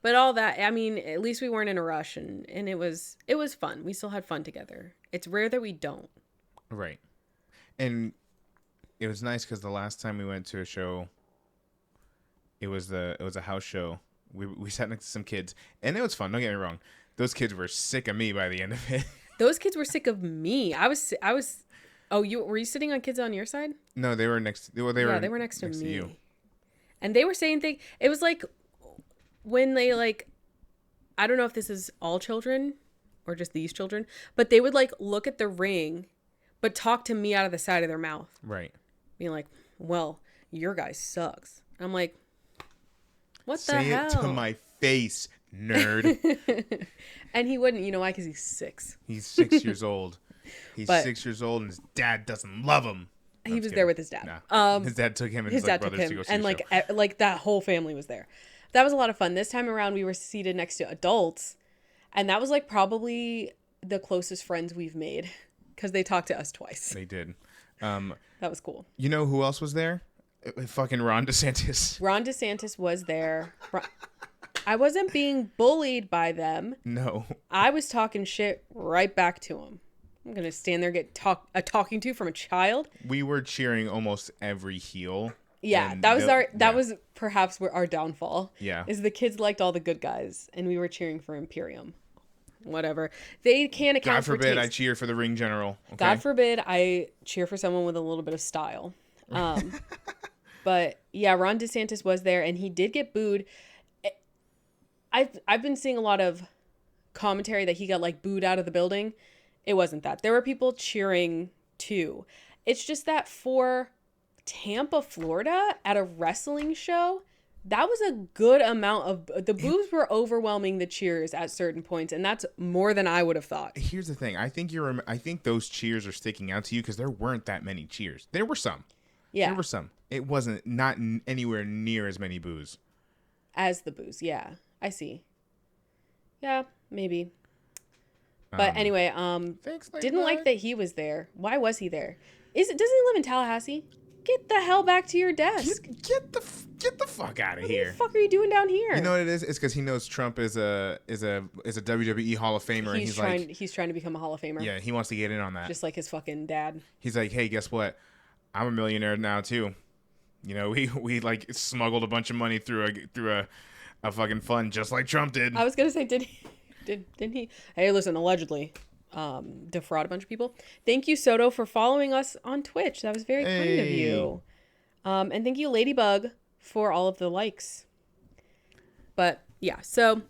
But all that, I mean, at least we weren't in a rush and it was fun. We still had fun together. It's rare that we don't. Right. And it was nice because the last time we went to a show, it was a house show. We sat next to some kids and it was fun. Don't get me wrong. Those kids were sick of me by the end of it. Those kids were sick of me. I was. Oh, were you sitting on kids on your side? No, they were next. They were next to me. To you. And they were saying things. It was like when they like, I don't know if this is all children or just these children, but they would like look at the ring, but talk to me out of the side of their mouth. Right. Being like, well, your guy sucks. And I'm like, what the hell? Say it to my face, nerd. And he wouldn't, you know why? Because he's 6. He's 6 years old. He's 6 years old and his dad doesn't love him. He was there with his dad. Nah. His dad took him and his brothers to go see and the like that whole family was there. That was a lot of fun. This time around we were seated next to adults And that was like probably the closest friends we've made because they talked to us twice. They did. That was cool. You know who else was there? Fucking Ron DeSantis. Ron DeSantis was there. I wasn't being bullied by them. No. I was talking shit right back to him. I'm going to stand there and get a talking to from a child. We were cheering almost every heel. Yeah, that was perhaps our downfall. Yeah. Is the kids liked all the good guys and we were cheering for Imperium. Whatever. They can't account God for forbid taste. I cheer for the ring general. Okay? God forbid I cheer for someone with a little bit of style. But yeah, Ron DeSantis was there and he did get booed. I've been seeing a lot of commentary that he got like booed out of the building. It wasn't that. There were people cheering too. It's just that for Tampa, Florida at a wrestling show, that was a good amount of the boos were overwhelming the cheers at certain points, and that's more than I would have thought. Here's the thing. I think those cheers are sticking out to you because there weren't that many cheers. There were some. Yeah. There were some. It wasn't not anywhere near as many boos. As the boos, yeah. I see. Yeah, maybe. But anyway, thanks, didn't like that he was there. Why was he there? Doesn't he live in Tallahassee? Get the hell back to your desk. Get the fuck out of here. What the fuck are you doing down here? You know what it is? It's because he knows Trump is a WWE Hall of Famer, and he's trying to become a Hall of Famer. Yeah, he wants to get in on that. Just like his fucking dad. He's like, hey, guess what? I'm a millionaire now too. You know, we like smuggled a bunch of money through a fucking fund just like Trump did. I was gonna say, didn't he? Hey, listen, allegedly defraud a bunch of people. Thank you, Soto, for following us on Twitch. That was very kind of you. And thank you, Ladybug, for all of the likes. But yeah, so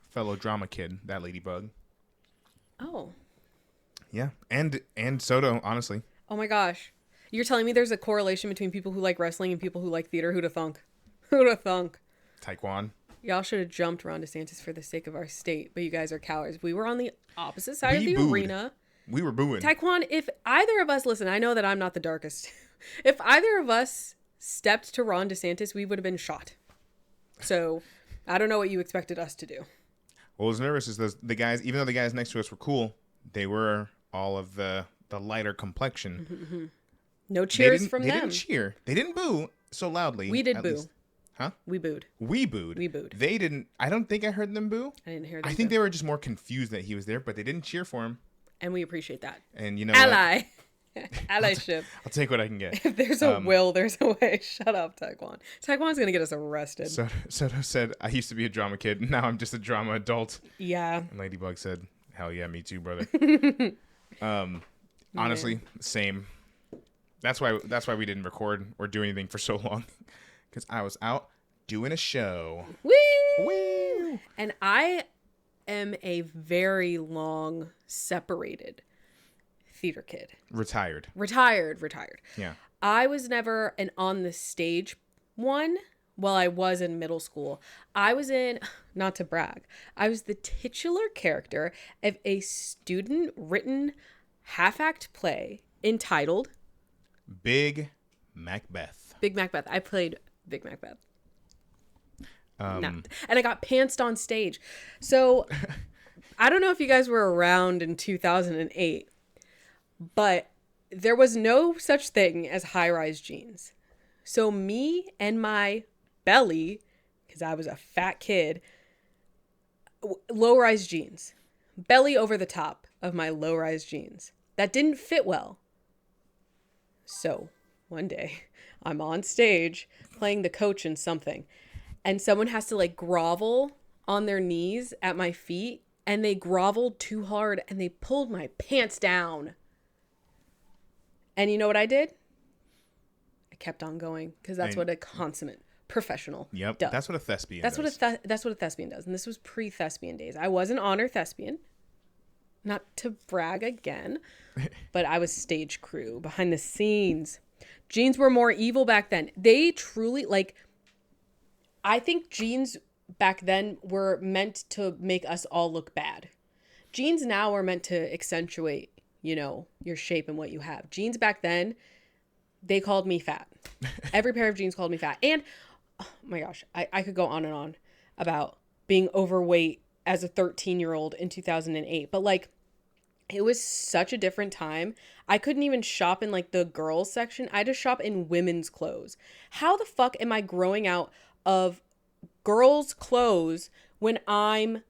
fellow drama kid, that Ladybug. Oh. Yeah, and Soto, honestly. Oh my gosh. You're telling me there's a correlation between people who like wrestling and people who like theater? Who'da thunk? Who'da thunk? Taekwon. Y'all should have jumped Ron DeSantis for the sake of our state, but you guys are cowards. We were on the opposite side of the arena. We were booing. Taekwon, if either of us, listen, I know that I'm not the darkest. If either of us stepped to Ron DeSantis, we would have been shot. So I don't know what you expected us to do. What was nervous is the guys, even though the guys next to us were cool, they were all of the lighter complexion. Mm-hmm. No cheers from them. They didn't cheer. They didn't boo so loudly. We did boo. Least. Huh? We booed. We booed. They didn't. I don't think I heard them boo. I didn't hear them. I think they were just more confused that he was there, but they didn't cheer for him. And we appreciate that. And you know, ally, allyship. I'll take what I can get. If there's a will, there's a way. Shut up, Taekwon. Taekwon's gonna get us arrested. Soto said, "I used to be a drama kid. Now I'm just a drama adult." Yeah. And Ladybug said, "Hell yeah, me too, brother." Honestly, same. That's why we didn't record or do anything for so long, because I was out doing a show. Woo! And I am a very long separated theater kid. Retired. Yeah. I was never an on the stage one. While I was in middle school, I was in, not to brag, I was the titular character of a student written half-act play entitled Big Macbeth. Big Macbeth. I played Big Macbeth. And I got pantsed on stage. So I don't know if you guys were around in 2008, but there was no such thing as high-rise jeans. So me and my belly, because I was a fat kid, low-rise jeans. Belly over the top of my low-rise jeans. That didn't fit well. So one day I'm on stage playing the coach in something, and someone has to like grovel on their knees at my feet, and they groveled too hard and they pulled my pants down. And you know what I did? I kept on going, because that's what a consummate professional does. That's what a thespian does. That's what a thespian does. And this was pre-thespian days. I was an honor thespian. Not to brag again, but I was stage crew behind the scenes. Jeans were more evil back then. They truly, like, I think jeans back then were meant to make us all look bad. Jeans now are meant to accentuate, you know, your shape and what you have. Jeans back then, they called me fat. Every pair of jeans called me fat. And, oh my gosh, I could go on and on about being overweight as a 13-year-old in 2008. But like, it was such a different time. I couldn't even shop in like the girls section. I had to shop in women's clothes. How the fuck am I growing out of girls' clothes when I'm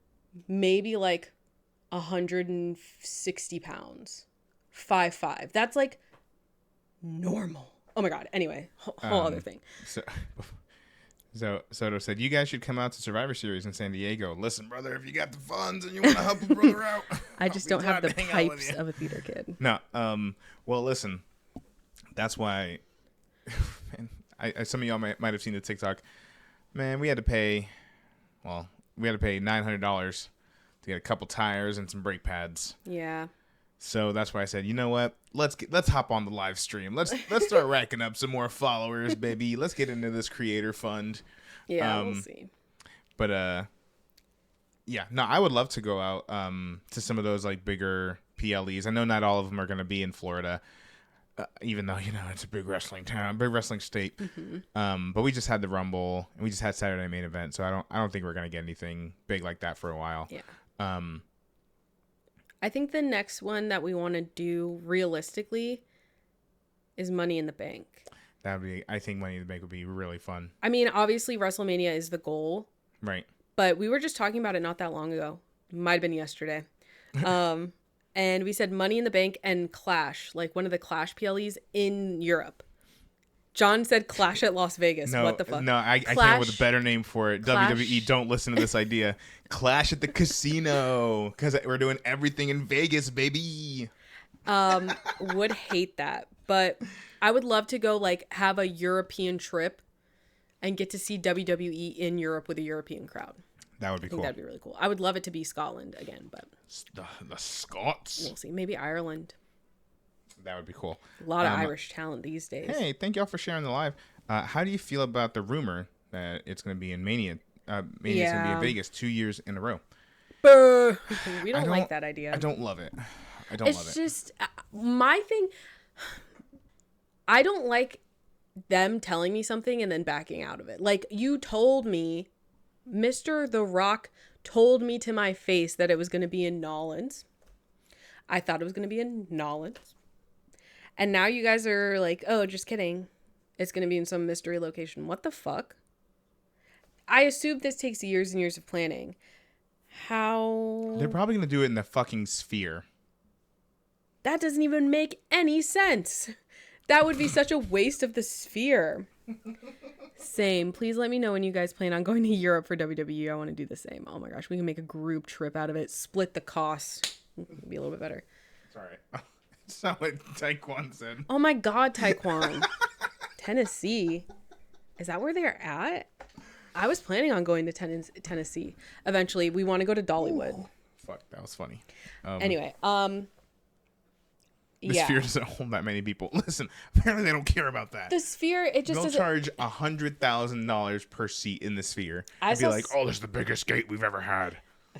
maybe like 160 pounds? 5'5". That's like normal. Oh my God. Anyway, whole other thing. So Soto said, you guys should come out to Survivor Series in San Diego. Listen, brother, if you got the funds and you want to help a brother out. I just don't have the pipes of a theater kid. No. Well, listen, that's why, man, some of y'all might have seen the TikTok. Man, we had to pay $900 to get a couple tires and some brake pads. Yeah. So that's why I said, you know what? Let's hop on the live stream. Let's start racking up some more followers, baby. Let's get into this creator fund. Yeah, we'll see. But yeah, no, I would love to go out to some of those like bigger PLEs. I know not all of them are going to be in Florida, even though it's a big wrestling town, big wrestling state. Mm-hmm. But we just had the Rumble and we just had Saturday Main Event, so I don't think we're going to get anything big like that for a while. Yeah. I think the next one that we want to do realistically is Money in the Bank. I think Money in the Bank would be really fun. I mean, obviously WrestleMania is the goal. Right. But we were just talking about it not that long ago. Might have been yesterday. And we said Money in the Bank and Clash, like one of the Clash PLEs in Europe. John said Clash at Las Vegas. No, what the fuck? No, I came up with a better name for it. Clash. WWE, don't listen to this idea. Clash at the casino. Because we're doing everything in Vegas, baby. Would hate that. But I would love to go like have a European trip and get to see WWE in Europe with a European crowd. That would be cool. That'd be really cool. I would love it to be Scotland again, but the Scots. We'll see. Maybe Ireland. That would be cool. A lot of Irish talent these days. Hey, thank y'all for sharing the live. How do you feel about the rumor that it's going to be in Mania? Mania's going to be in Vegas 2 years in a row. Boo! We don't like that idea. I don't love it. It's just my thing. I don't like them telling me something and then backing out of it. Like, you told me, Mr. The Rock told me to my face that it was going to be in Nolans. I thought it was going to be in Nolans. And now you guys are like, oh, just kidding. It's going to be in some mystery location. What the fuck? I assume this takes years and years of planning. How? They're probably going to do it in the fucking Sphere. That doesn't even make any sense. That would be such a waste of the Sphere. Same. Please let me know when you guys plan on going to Europe for WWE. I want to do the same. Oh my gosh. We can make a group trip out of it. Split the cost. It'd be a little bit better. Sorry. That's not what Taekwon said. Oh my God, Taekwon. Tennessee. Is that where they're at? I was planning on going to Tennessee. Eventually, we want to go to Dollywood. Ooh. Fuck, that was funny. Anyway, the Sphere doesn't hold that many people. Listen, apparently they don't care about that. The Sphere, it just they'll doesn't... charge $100,000 per seat in the Sphere. I'd be like, oh, this is the biggest gate we've ever had.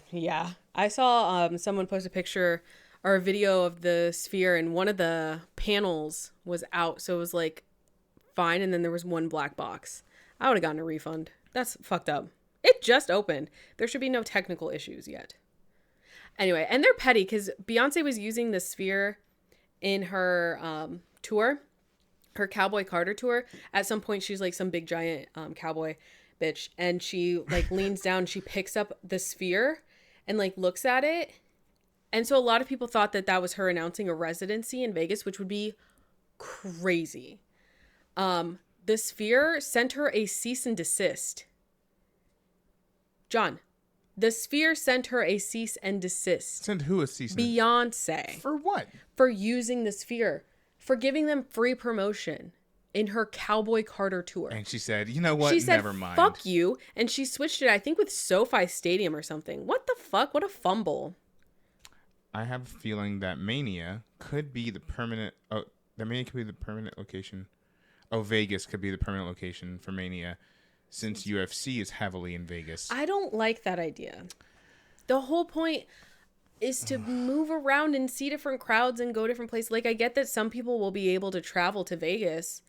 Yeah. I saw someone post a picture or a video of the Sphere, and one of the panels was out, so it was like fine, and then there was one black box. I would have gotten a refund. That's fucked up. It just opened. There should be no technical issues yet. Anyway, and they're petty because Beyonce was using the Sphere in her tour, her Cowboy Carter tour. At some point, she's like some big giant cowboy bitch, and she like leans down, she picks up the Sphere and like looks at it. And so a lot of people thought that that was her announcing a residency in Vegas, which would be crazy. The Sphere sent her a cease and desist. John, the Sphere sent her a cease and desist. Send who a cease and Beyonce. For what? For using the Sphere. For giving them free promotion in her Cowboy Carter tour. And she said, you know what? She said, never mind. fuck you. And she switched it, I think, with SoFi Stadium or something. What the fuck? What a fumble. I have a feeling that Mania could be the permanent... Oh, that Mania could be the permanent location. Oh, Vegas could be the permanent location for Mania, since UFC is heavily in Vegas. I don't like that idea. The whole point is to move around and see different crowds and go different places. Like, I get that some people will be able to travel to Vegas,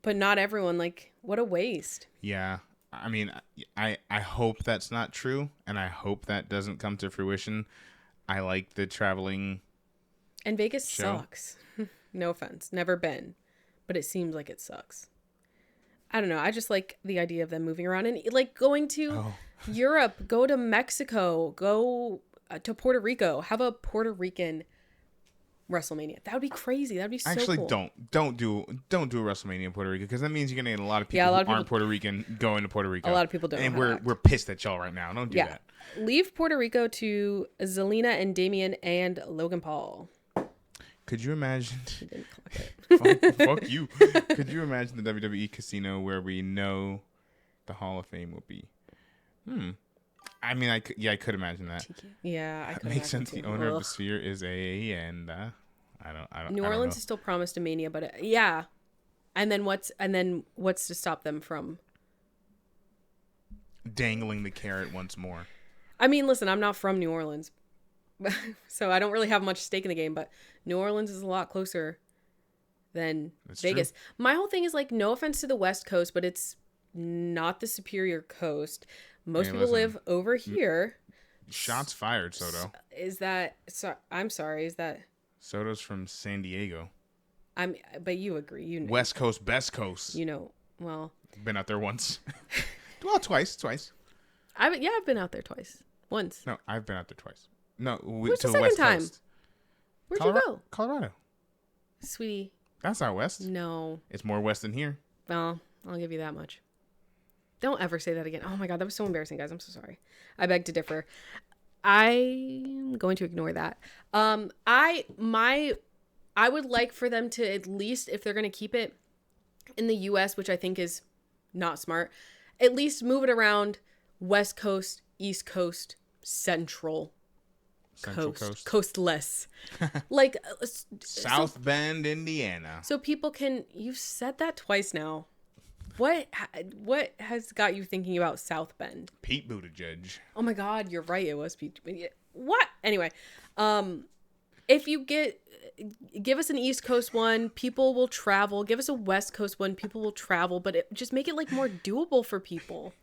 but not everyone. Like, what a waste. Yeah. I mean, I hope that's not true, and I hope that doesn't come to fruition. I like the traveling. And Vegas show. sucks. No offense. Never been. But it seems like it sucks. I don't know. I just like the idea of them moving around and like going to Europe, go to Mexico, go to Puerto Rico, have a Puerto Rican WrestleMania. That would be crazy. That'd be so Actually, cool. don't do a WrestleMania in Puerto Rico, because that means you're gonna get a lot of people who aren't Puerto Rican going to Puerto Rico. A lot of people don't. And we're pissed at y'all right now. Don't do that. Leave Puerto Rico to Zelina and Damien and Logan Paul. Could you imagine? He didn't clock it. fuck you. Could you imagine the WWE casino where we know the Hall of Fame will be? I mean, I could imagine that. Yeah, I could. Makes sense. The owner of the Sphere is AA, and I don't. New Orleans is still promised a Mania, but yeah. And then what's to stop them from dangling the carrot once more? I mean, listen, I'm not from New Orleans, so I don't really have much stake in the game, but New Orleans is a lot closer than Vegas. True. My whole thing is like, no offense to the West Coast, but it's not the superior coast. Most people live over here. Shots fired, Soto. I'm sorry, is that... Soto's from San Diego. But you agree. You know. West Coast, best coast. You know, well... Been out there once. Well, twice. I've been out there twice. Once. No, I've been out there twice. No, Where's to the the West second time? Coast. Where'd you go? Colorado. Sweetie. That's not west. No. It's more west than here. Well, I'll give you that much. Don't ever say that again. Oh my God, that was so embarrassing, guys. I'm so sorry. I beg to differ. I'm going to ignore that. I would like for them to, at least if they're going to keep it in the US, which I think is not smart, at least move it around West Coast, East Coast, Central Coast. Coastless. Like South Bend, Indiana. So people can, you've said that twice now. What has got you thinking about South Bend? Pete Buttigieg. Oh my God, you're right. It was Pete. What? Anyway, if you give us an East Coast one, people will travel. Give us a West Coast one, people will travel. But just make it like more doable for people.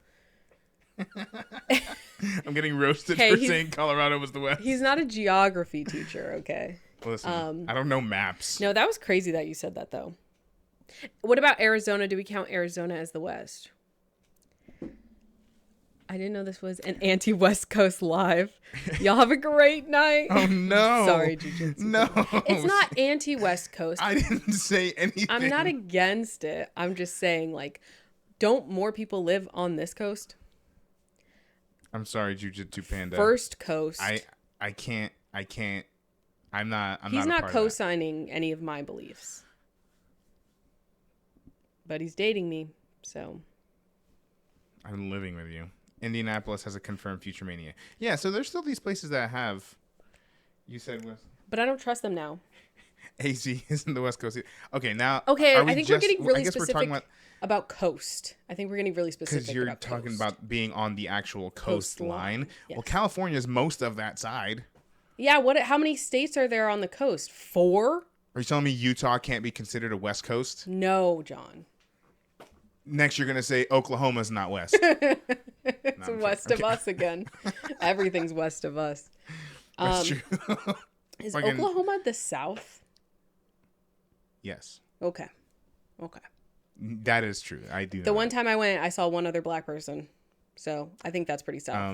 I'm getting roasted for saying Colorado was the West. He's not a geography teacher, okay? Listen, I don't know maps. No, that was crazy that you said that, though. What about Arizona? Do we count Arizona as the West? I didn't know this was an anti-West Coast live. Y'all have a great night. Oh, no. Sorry, Jiu-Jitsu. No. It's not anti-West Coast. I didn't say anything. I'm not against it. I'm just saying, like, don't more people live on this coast? I'm sorry, Jiu-Jitsu Panda. First coast. I can't. I'm not. He's not co-signing any of my beliefs. But he's dating me, so. I'm living with you. Indianapolis has a confirmed Future Mania. Yeah, so there's still these places that have. You said West. But I don't trust them now. AZ isn't the West Coast. Okay, now. Okay, I think we're getting really specific we're talking about coast. I think we're getting really specific. Because you're talking about being on the actual coastline. Yes. Well, California is most of that side. Yeah. How many states are there on the coast? 4? Are you telling me Utah can't be considered a West Coast? No, John. Next, you're going to say Oklahoma's not West. It's west of us again. Everything's west of us. That's true. Is Oklahoma the South? Yes. Okay. That is true. I do know The one time I went, I saw one other black person. So I think that's pretty South.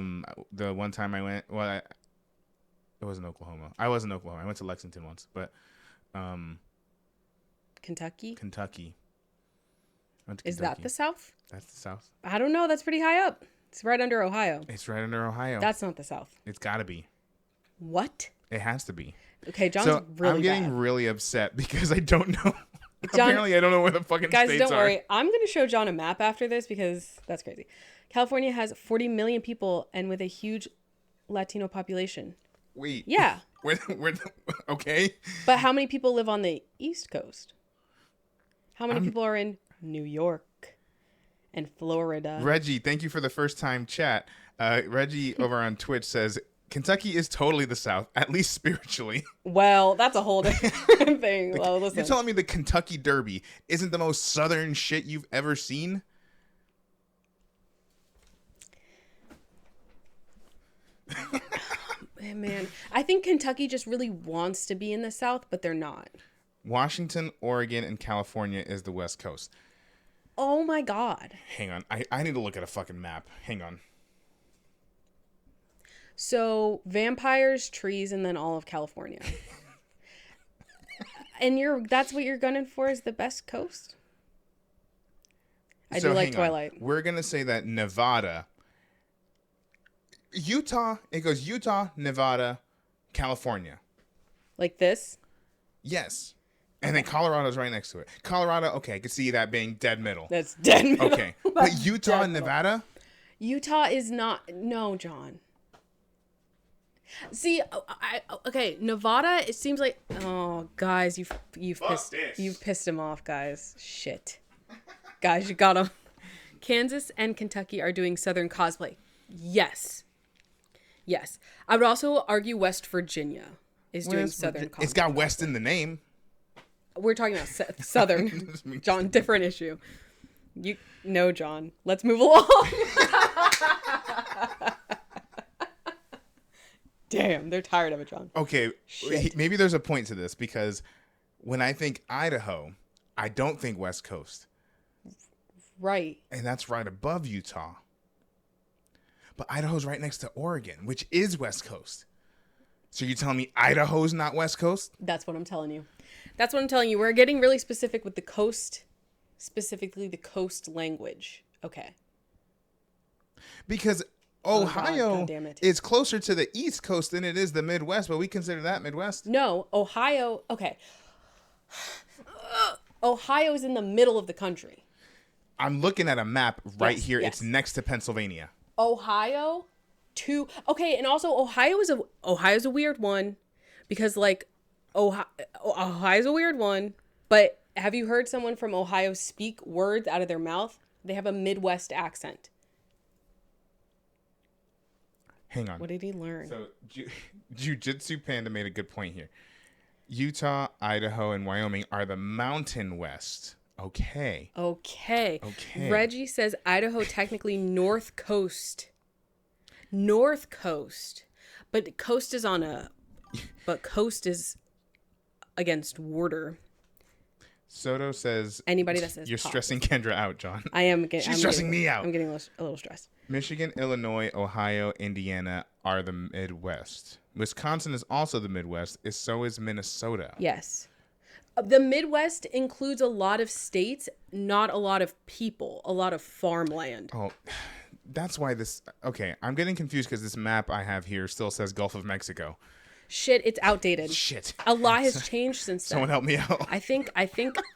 The one time I went, well, it wasn't Oklahoma. I was in Oklahoma. I went to Lexington once, but Kentucky? Is that the South? That's the South. I don't know. That's pretty high up. It's right under Ohio. That's not the South. It's got to be. What? It has to be. Okay, John's really I'm getting bad. really upset because I don't know. John, apparently, I don't know where the fucking guys, states are. Guys, don't worry. I'm going to show John a map after this because that's crazy. California has 40 million people and with a huge Latino population. Wait. Yeah. Okay. But how many people live on the East Coast? How many people are in New York and Florida? Reggie, thank you for the first time chat. Reggie over on Twitch says, Kentucky is totally the South, at least spiritually. Well, that's a whole different thing. Well, listen. You're telling me the Kentucky Derby isn't the most southern shit you've ever seen? Man, I think Kentucky just really wants to be in the South, but they're not. Washington, Oregon, and California is the West Coast. Oh my God. Hang on. I need to look at a fucking map. Hang on. So vampires, trees, and then all of California. And that's what you're gunning for is the best coast? I do like Twilight. We're going to say that Nevada, Utah, it goes Utah, Nevada, California. Like this? Yes. And then Colorado's right next to it. Colorado, okay, I can see that being dead middle. That's dead middle. Okay. But Utah and Nevada? Utah is not. No, John. See, okay, Nevada. It seems like. Oh, guys, you've pissed him off, guys. Shit, guys, you got him. Kansas and Kentucky are doing Southern cosplay. Yes. I would also argue West Virginia is doing Southern cosplay. It's got West in the name. We're talking about Southern, John. Different issue. No, John. Let's move along. Damn, they're tired of it, John. Okay, maybe there's a point to this because when I think Idaho, I don't think West Coast. Right. And that's right above Utah. But Idaho's right next to Oregon, which is West Coast. So you're telling me Idaho's not West Coast? That's what I'm telling you. We're getting really specific with the coast, specifically the coast language. Okay. Because Ohio is closer to the East Coast than it is the Midwest, but we consider that Midwest. No, Ohio. Okay. Ohio is in the middle of the country. I'm looking at a map right here. Yes. It's next to Pennsylvania. Ohio okay, and also Ohio's a weird one because like Ohio's a weird one, but have you heard someone from Ohio speak words out of their mouth? They have a Midwest accent. Hang on. What did he learn? So Jiu-Jitsu Panda made a good point here. Utah, Idaho, and Wyoming are the Mountain West. Okay. Reggie says Idaho technically North Coast, but coast is against water. Soto says anybody that says you're stressing Kendra out, John. I am. She's stressing me out. I'm getting a little stressed. Michigan, Illinois, Ohio, Indiana are the Midwest. Wisconsin is also the Midwest. So is Minnesota. Yes. The Midwest includes a lot of states, not a lot of people, a lot of farmland. Oh, that's why this... Okay, I'm getting confused because this map I have here still says Gulf of Mexico. Shit, it's outdated. Shit. A lot has changed since then. Someone help me out. I think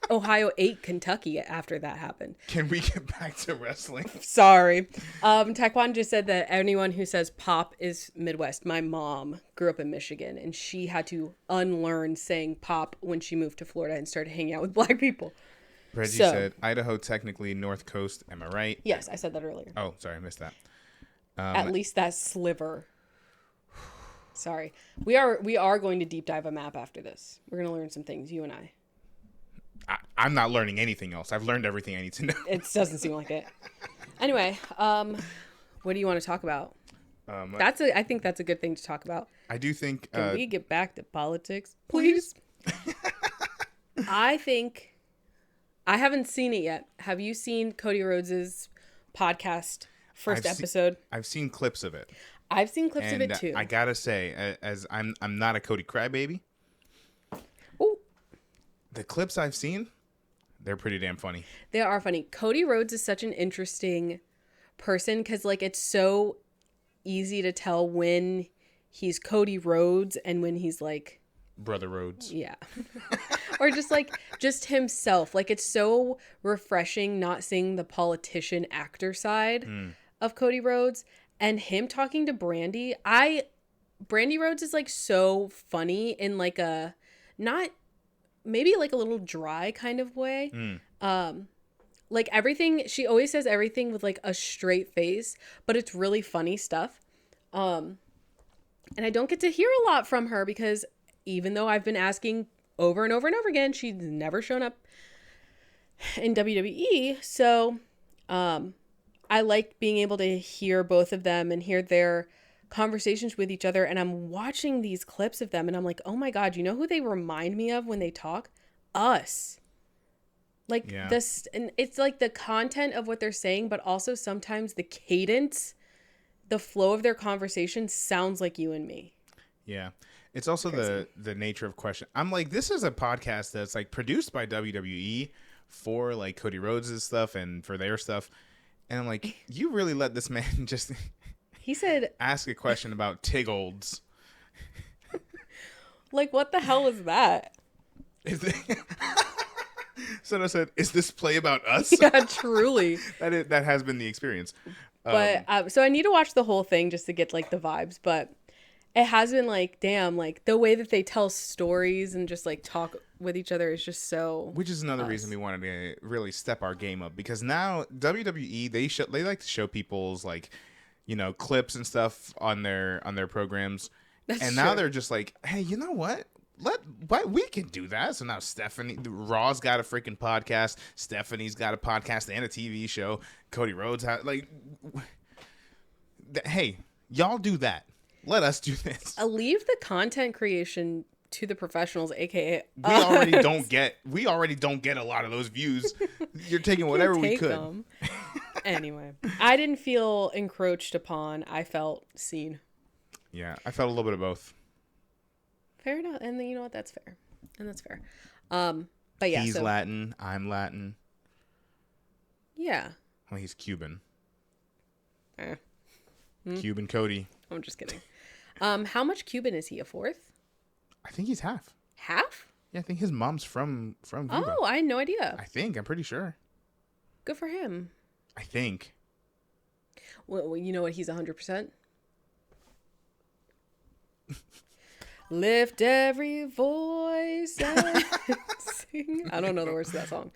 Ohio ate Kentucky after that happened. Can we get back to wrestling? Sorry. Taekwon just said that anyone who says pop is Midwest. My mom grew up in Michigan, and she had to unlearn saying pop when she moved to Florida and started hanging out with black people. Reggie said, Idaho technically North Coast. Am I right? Yes, I said that earlier. Oh, sorry, I missed that. At least that sliver. Sorry. We are going to deep dive a map after this. We're going to learn some things, you and I. I'm not learning anything else. I've learned everything I need to know. It doesn't seem like it. Anyway, what do you want to talk about? I think that's a good thing to talk about. I do think... Can we get back to politics, please? I haven't seen it yet. Have you seen Cody Rhodes' podcast first episode? I've seen clips of it. I've seen clips of it too. I gotta say, as I'm not a Cody crybaby. Ooh. The clips I've seen, they're pretty damn funny. They are funny. Cody Rhodes is such an interesting person because like it's so easy to tell when he's Cody Rhodes and when he's like Brother Rhodes. Yeah. Or just himself. Like it's so refreshing not seeing the politician actor side of Cody Rhodes. And him talking to Brandy Rhodes is like so funny in like a not maybe like a little dry kind of way. Like everything, she always says everything with like a straight face, but it's really funny stuff. And I don't get to hear a lot from her because even though I've been asking over and over and over again, she's never shown up in WWE. So, I like being able to hear both of them and hear their conversations with each other, and I'm watching these clips of them and I'm like, oh my God, you know who they remind me of when they talk? Us. Like Yeah. this, and it's like the content of what they're saying, but also sometimes the cadence, the flow of their conversation sounds like you and me. Yeah. It's also Crazy. the nature of question. I'm like, this is a podcast that's like produced by WWE for like Cody Rhodes' stuff and for their stuff. And I'm like, you really let this man just He said, ask a question about Tigolds. like, what the hell was that? So I said, is this play about us? Yeah, truly. That has been the experience. But so I need to watch the whole thing just to get like the vibes, but it has been like, damn, like the way that they tell stories and just like talk with each other is just so. Which is another reason we wanted to really step our game up, because now WWE they like to show people's like, you know, clips and stuff on their programs. That's And now true. they're just like, hey, you know what? We can do that. So now Raw's got a freaking podcast. Stephanie's got a podcast and a TV show. Cody Rhodes has hey, y'all do that. Let us do this. Leave the content creation to the professionals, aka We already don't get a lot of those views. You're taking whatever we could. them. Anyway, I didn't feel encroached upon. I felt seen. Yeah, I felt a little bit of both. Fair enough. And then, you know what? That's fair. And that's fair. But yeah. He's Latin. I'm Latin. Yeah. Well, he's Cuban. Eh, Cuban Cody. I'm just kidding. How much Cuban is he? A fourth? I think he's half. Half? Yeah, I think his mom's from Cuba. Oh, I had no idea. I'm pretty sure. Good for him. I think. Well, you know what? He's 100%. Lift every voice and sing. I don't know the words to that song.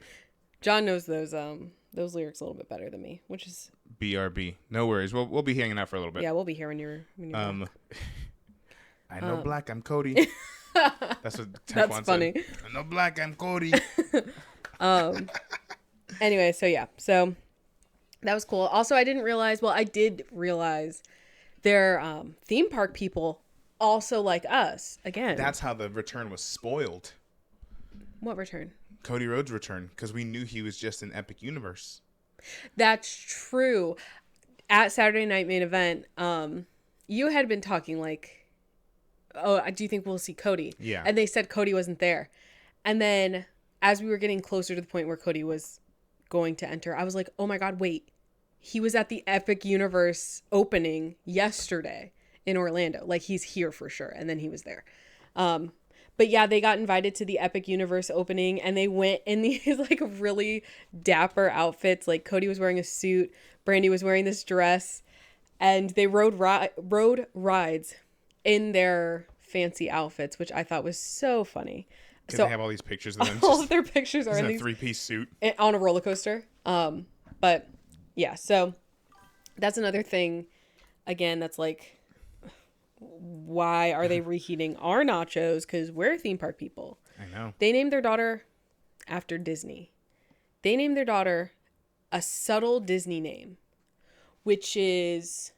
John knows those lyrics a little bit better than me, which is BRB. No worries. We'll be hanging out for a little bit. yeah. We'll be here when you're back. I know black. I'm Cody. That's what That's Taekwon funny. said. I know black. I'm Cody. Anyway, so that was cool. Also, I didn't realize. Well, I did realize they're theme park people also like us again. That's how the return was spoiled. What return? Cody Rhodes' return, because we knew he was just in Epic Universe. That's true. At Saturday Night Main Event, you had been talking like, oh, do you think we'll see Cody? Yeah. And they said Cody wasn't there. And then as we were getting closer to the point where Cody was going to enter, I was like, oh my God, wait. He was at the Epic Universe opening yesterday in Orlando. Like, he's here for sure. And then he was there. But yeah, they got invited to the Epic Universe opening and they went in these like really dapper outfits. Like Cody was wearing a suit, Brandy was wearing this dress, and they rode rides in their fancy outfits, which I thought was so funny. So they have all these pictures of them. All of their pictures are in a these 3-piece suit on a roller coaster. But yeah, so that's another thing. Again, that's like, why are they reheating our nachos? Because we're theme park people. I know. They named their daughter after Disney. They named their daughter a subtle Disney name, which is,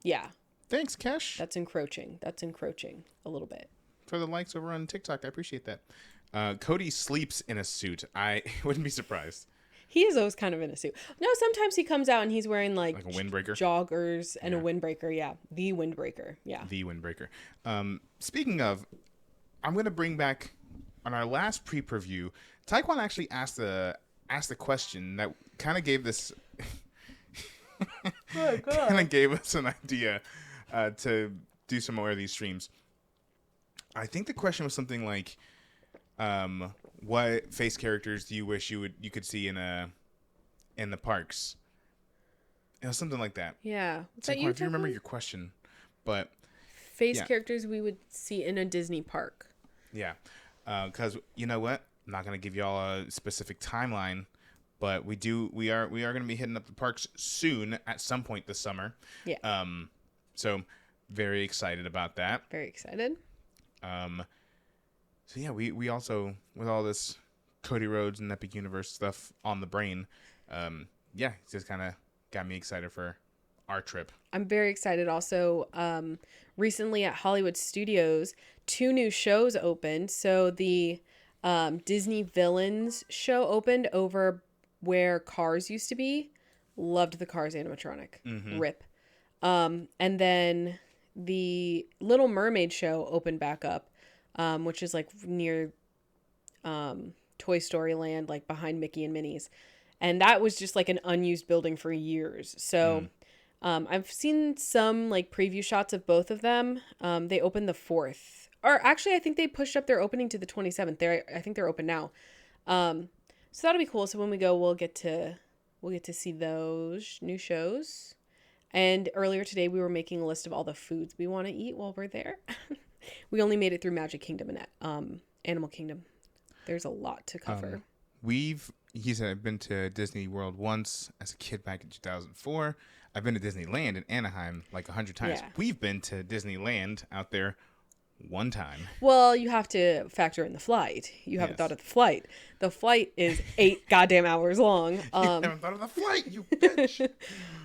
yeah. Thanks, Kesh. That's encroaching. That's encroaching a little bit. For the likes over on TikTok, I appreciate that. Cody sleeps in a suit. I wouldn't be surprised. He is always kind of in a suit. No, sometimes he comes out and he's wearing like a windbreaker, joggers, and a windbreaker. Yeah, the windbreaker. Yeah, the windbreaker. Speaking of, I'm gonna bring back on our last pre-preview. Taekwon actually asked the question that kind of gave this, kind of gave us an idea to do some more of these streams. I think the question was something like, what face characters do you wish you could see in the parks? It was something like that. Yeah. So if you remember your question, but face characters we would see in a Disney park. Yeah, because you know what, I'm not gonna give y'all a specific timeline, but we are gonna be hitting up the parks soon at some point this summer. Yeah. So very excited about that. Very excited. So yeah, we also, with all this Cody Rhodes and Epic Universe stuff on the brain, it's just kind of got me excited for our trip. I'm very excited. Also, recently at Hollywood Studios, 2 new shows opened. So the Disney Villains show opened over where Cars used to be. Loved the Cars animatronic. Mm-hmm. Rip. And then the Little Mermaid show opened back up, which is like near Toy Story Land, like behind Mickey and Minnie's. And that was just like an unused building for years. So I've seen some like preview shots of both of them. They opened the 4th. Or actually, I think they pushed up their opening to the 27th. I think they're open now. So that'll be cool. So when we go, we'll get to see those new shows. And earlier today, we were making a list of all the foods we want to eat while we're there. We only made it through Magic Kingdom and Animal Kingdom. There's a lot to cover. He said, I've been to Disney World once as a kid back in 2004. I've been to Disneyland in Anaheim like 100 times. Yeah. We've been to Disneyland out there one time. Well, you have to factor in the flight. You haven't Yes. thought of the flight. The flight is 8 goddamn hours long. You haven't thought of the flight, you bitch.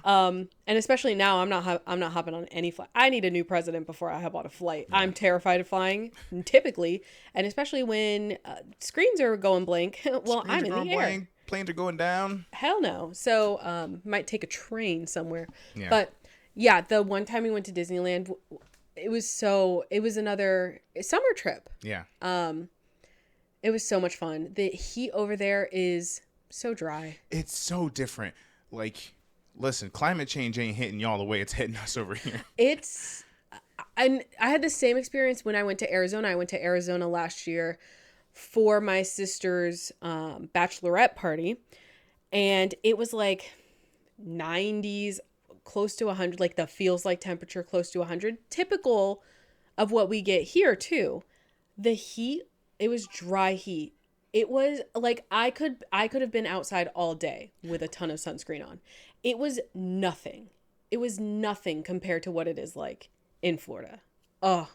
And especially now, I'm not hopping on any flight. I need a new president before I hop on a flight. Yeah. I'm terrified of flying, typically, and especially when screens are going blank. Well, I'm in the air. Planes are going down. Hell no. So, might take a train somewhere. Yeah. But yeah, the one time we went to Disneyland, it was another summer trip. Yeah. It was so much fun. The heat over there is so dry. It's so different. Like, listen, climate change ain't hitting y'all the way it's hitting us over here. And I had the same experience when I went to Arizona. I went to Arizona last year for my sister's bachelorette party, and it was like 90s, close to 100, like the feels like temperature close to 100, typical of what we get here too. The heat, it was dry heat. It was like I could have been outside all day with a ton of sunscreen on. It was nothing. It was nothing compared to what it is like in Florida. Oh,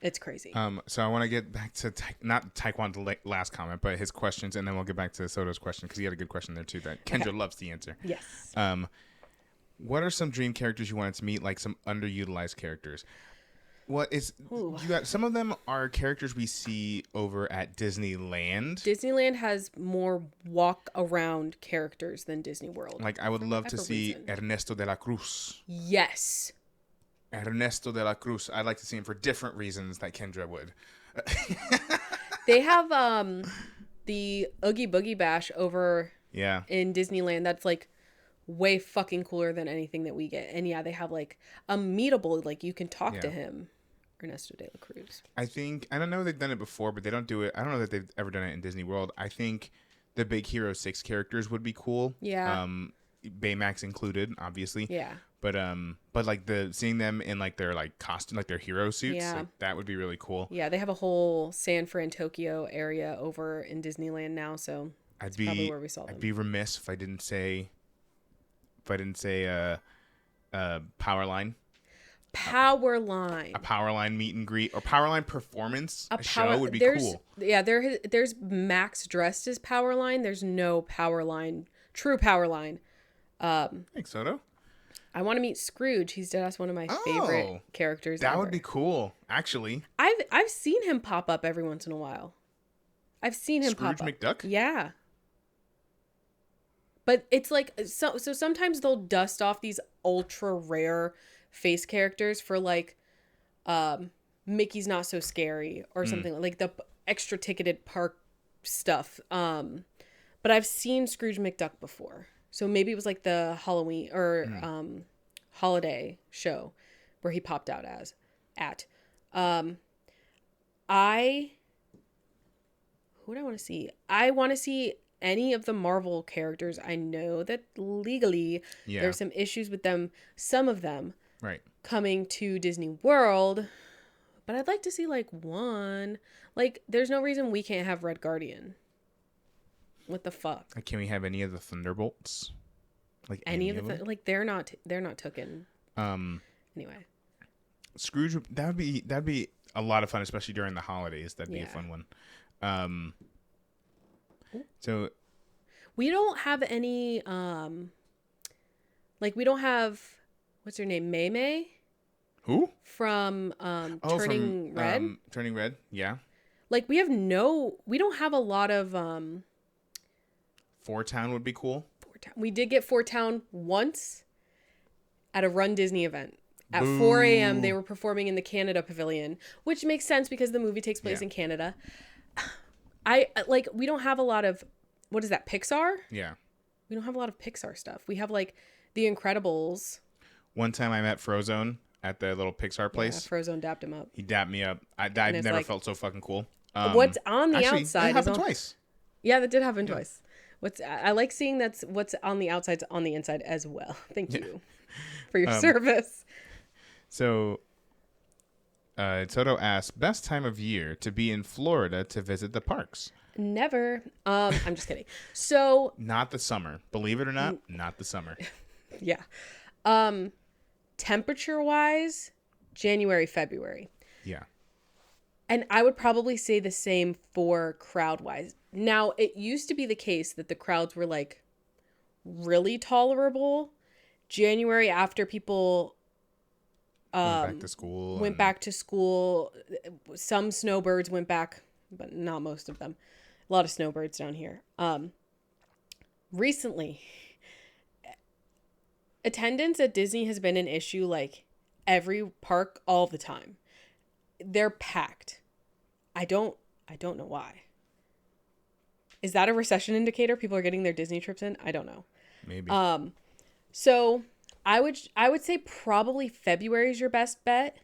it's crazy. So I want to get back to not Taekwon's last comment, but his questions, and then we'll get back to Soto's question because he had a good question there too that Kendra loves to answer. Yes. What are some dream characters you wanted to meet, like some underutilized characters? You got some of them are characters we see over at Disneyland. Disneyland has more walk around characters than Disney World. Like I would love to see Ernesto de la Cruz. Yes. Ernesto de la Cruz. I'd like to see him for different reasons that Kendra would. They have the Oogie Boogie Bash over in Disneyland. That's like way fucking cooler than anything that we get. And yeah, they have like a meetable, like you can talk to him. Ernesto de la Cruz. I don't know if they've done it before, but they don't do it. I don't know that they've ever done it in Disney World. I think the Big Hero 6 characters would be cool. Yeah. Baymax included, obviously. Yeah. But like seeing them in like their like costume, like their hero suits, like, that would be really cool. Yeah, they have a whole San Fran, Tokyo area over in Disneyland now, so that's probably where we saw them. I'd be remiss if I didn't say Powerline. Powerline. A Powerline meet and greet or Powerline performance show would be cool. Yeah, there's Max dressed as Powerline. There's no true Powerline. Thanks, Soto. I want to meet Scrooge. He's that's one of my favorite characters. That would be cool, actually. I've seen him pop up every once in a while. I've seen him Scrooge pop up. McDuck? Yeah. But it's like so sometimes they'll dust off these ultra rare face characters for like Mickey's Not So Scary or something like the extra ticketed park stuff. But I've seen Scrooge McDuck before. So maybe it was like the Halloween or holiday show where he popped out at. Who do I want to see? I want to see any of the Marvel characters. I know that legally there's some issues with them, some of them coming to Disney World, but I'd like to see like one. Like there's no reason we can't have Red Guardian. What the fuck? Like, can we have any of the Thunderbolts? Like any of the like they're not taken. Anyway, Scrooge, that'd be a lot of fun, especially during the holidays. That'd be a fun one. So we don't have any we don't have what's her name? May May Who? from Oh, Turning from Red. Turning Red. Yeah. Like we don't have a lot of Four Town would be cool. We did get Fort Town once at a Run Disney event. At Boo. 4 a.m. they were performing in the Canada Pavilion, which makes sense because the movie takes place Yeah. in Canada. We don't have a lot of, what is that, Pixar? Yeah. We don't have a lot of Pixar stuff. We have like The Incredibles. One time I met Frozone at the little Pixar place. Yeah, Frozone dapped him up. He dapped me up. I've it's never like- felt so fucking cool. What's on the actually, outside it happened is on... twice. Yeah, that did happen twice. I like seeing that's what's on the outside's on the inside as well. Thank you for your service. So, Toto asks, best time of year to be in Florida to visit the parks? Never. I'm just kidding. So, Not the summer. Believe it or not, not the summer. yeah. Temperature wise, January, February. Yeah. And I would probably say the same for crowd wise. Now, it used to be the case that the crowds were like really tolerable. January, after people Went back to school. went back to school, some snowbirds went back, but not most of them. A lot of snowbirds down here. Recently, attendance at Disney has been an issue like every park all the time. They're packed. I don't know why. Is that a recession indicator? People are getting their Disney trips in? I don't know. Maybe. So I would say probably February is your best bet.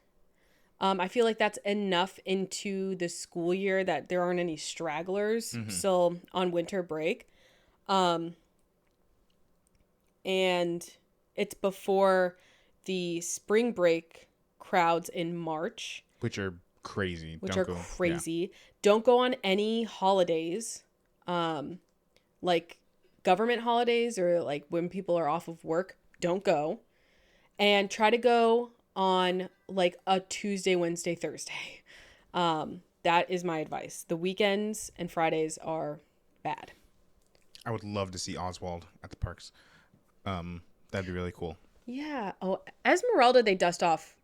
I feel like that's enough into the school year that there aren't any stragglers still on winter break. And it's before the spring break crowds in March. Which are crazy. Yeah. Don't go on any holidays, like government holidays or like when people are off of work. Don't go. And try to go on like a Tuesday, Wednesday, Thursday. That is my advice. The weekends and Fridays are bad. I would love to see Oswald at the parks. That'd be really cool. Yeah. Oh, Esmeralda, they dust off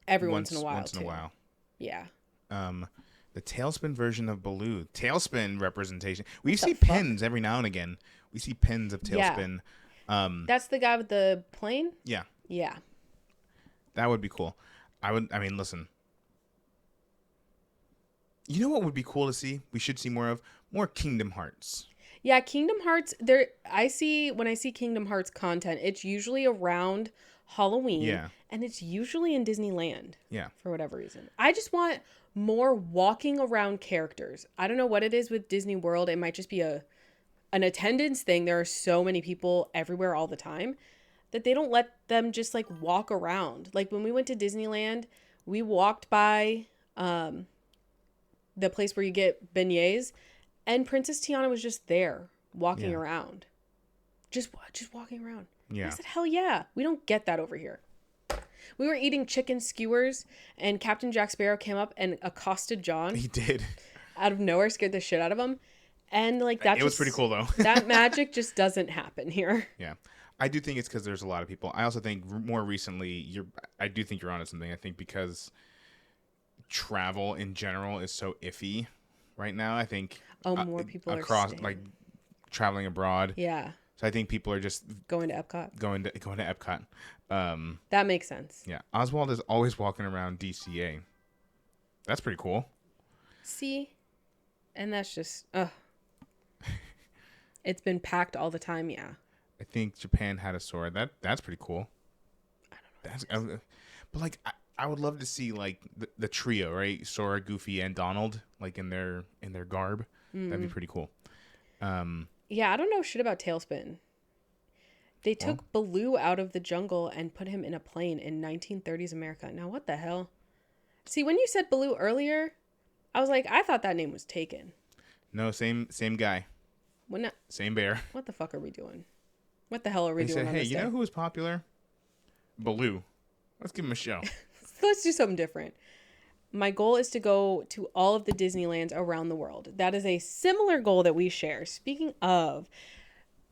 every once in a while. Once in a while. Yeah. The Tailspin version of Baloo. Tailspin representation. We see pins every now and again. We see pins of Tailspin. Yeah. That's the guy with the plane? Yeah. Yeah. That would be cool. Listen. You know what would be cool to see? We should see more of? More Kingdom Hearts. Yeah, Kingdom Hearts, when I see Kingdom Hearts content, it's usually around Halloween. Yeah. And it's usually in Disneyland. Yeah. For whatever reason. I just want more walking around characters. I don't know what it is with Disney World. It might just be an attendance thing. There are so many people everywhere all the time that they don't let them just like walk around. Like when we went to Disneyland, we walked by the place where you get beignets, and Princess Tiana was just there walking around. Just walking around. Yeah. I said, hell yeah. We don't get that over here. We were eating chicken skewers, and Captain Jack Sparrow came up and accosted John. He did. Out of nowhere, scared the shit out of him. And like that was pretty cool though. That magic just doesn't happen here. Yeah. I do think it's because there's a lot of people. I also think more recently, I do think you're onto something. I think because travel in general is so iffy right now. I think more people across are staying. like traveling abroad. Yeah. So I think people are just going to Epcot. Going to Epcot. That makes sense. Yeah. Oswald is always walking around DCA. That's pretty cool. See? And that's just it's been packed all the time, yeah. I think Japan had a sword. That's pretty cool. I don't know. But like I would love to see like the trio, right? Sora, Goofy, and Donald, like in their garb. That'd be pretty cool. Yeah, I don't know shit about Tailspin. They took Baloo out of the jungle and put him in a plane in 1930s America. Now what the hell? See, when you said Baloo earlier, I was like, I thought that name was taken. No, same guy. Same bear. What the fuck are we doing? What the hell are we doing? Said, on hey, this you day? know who was popular? Baloo. Let's give him a show. Let's do something different. My goal is to go to all of the Disneylands around the world. That is a similar goal that we share. Speaking of,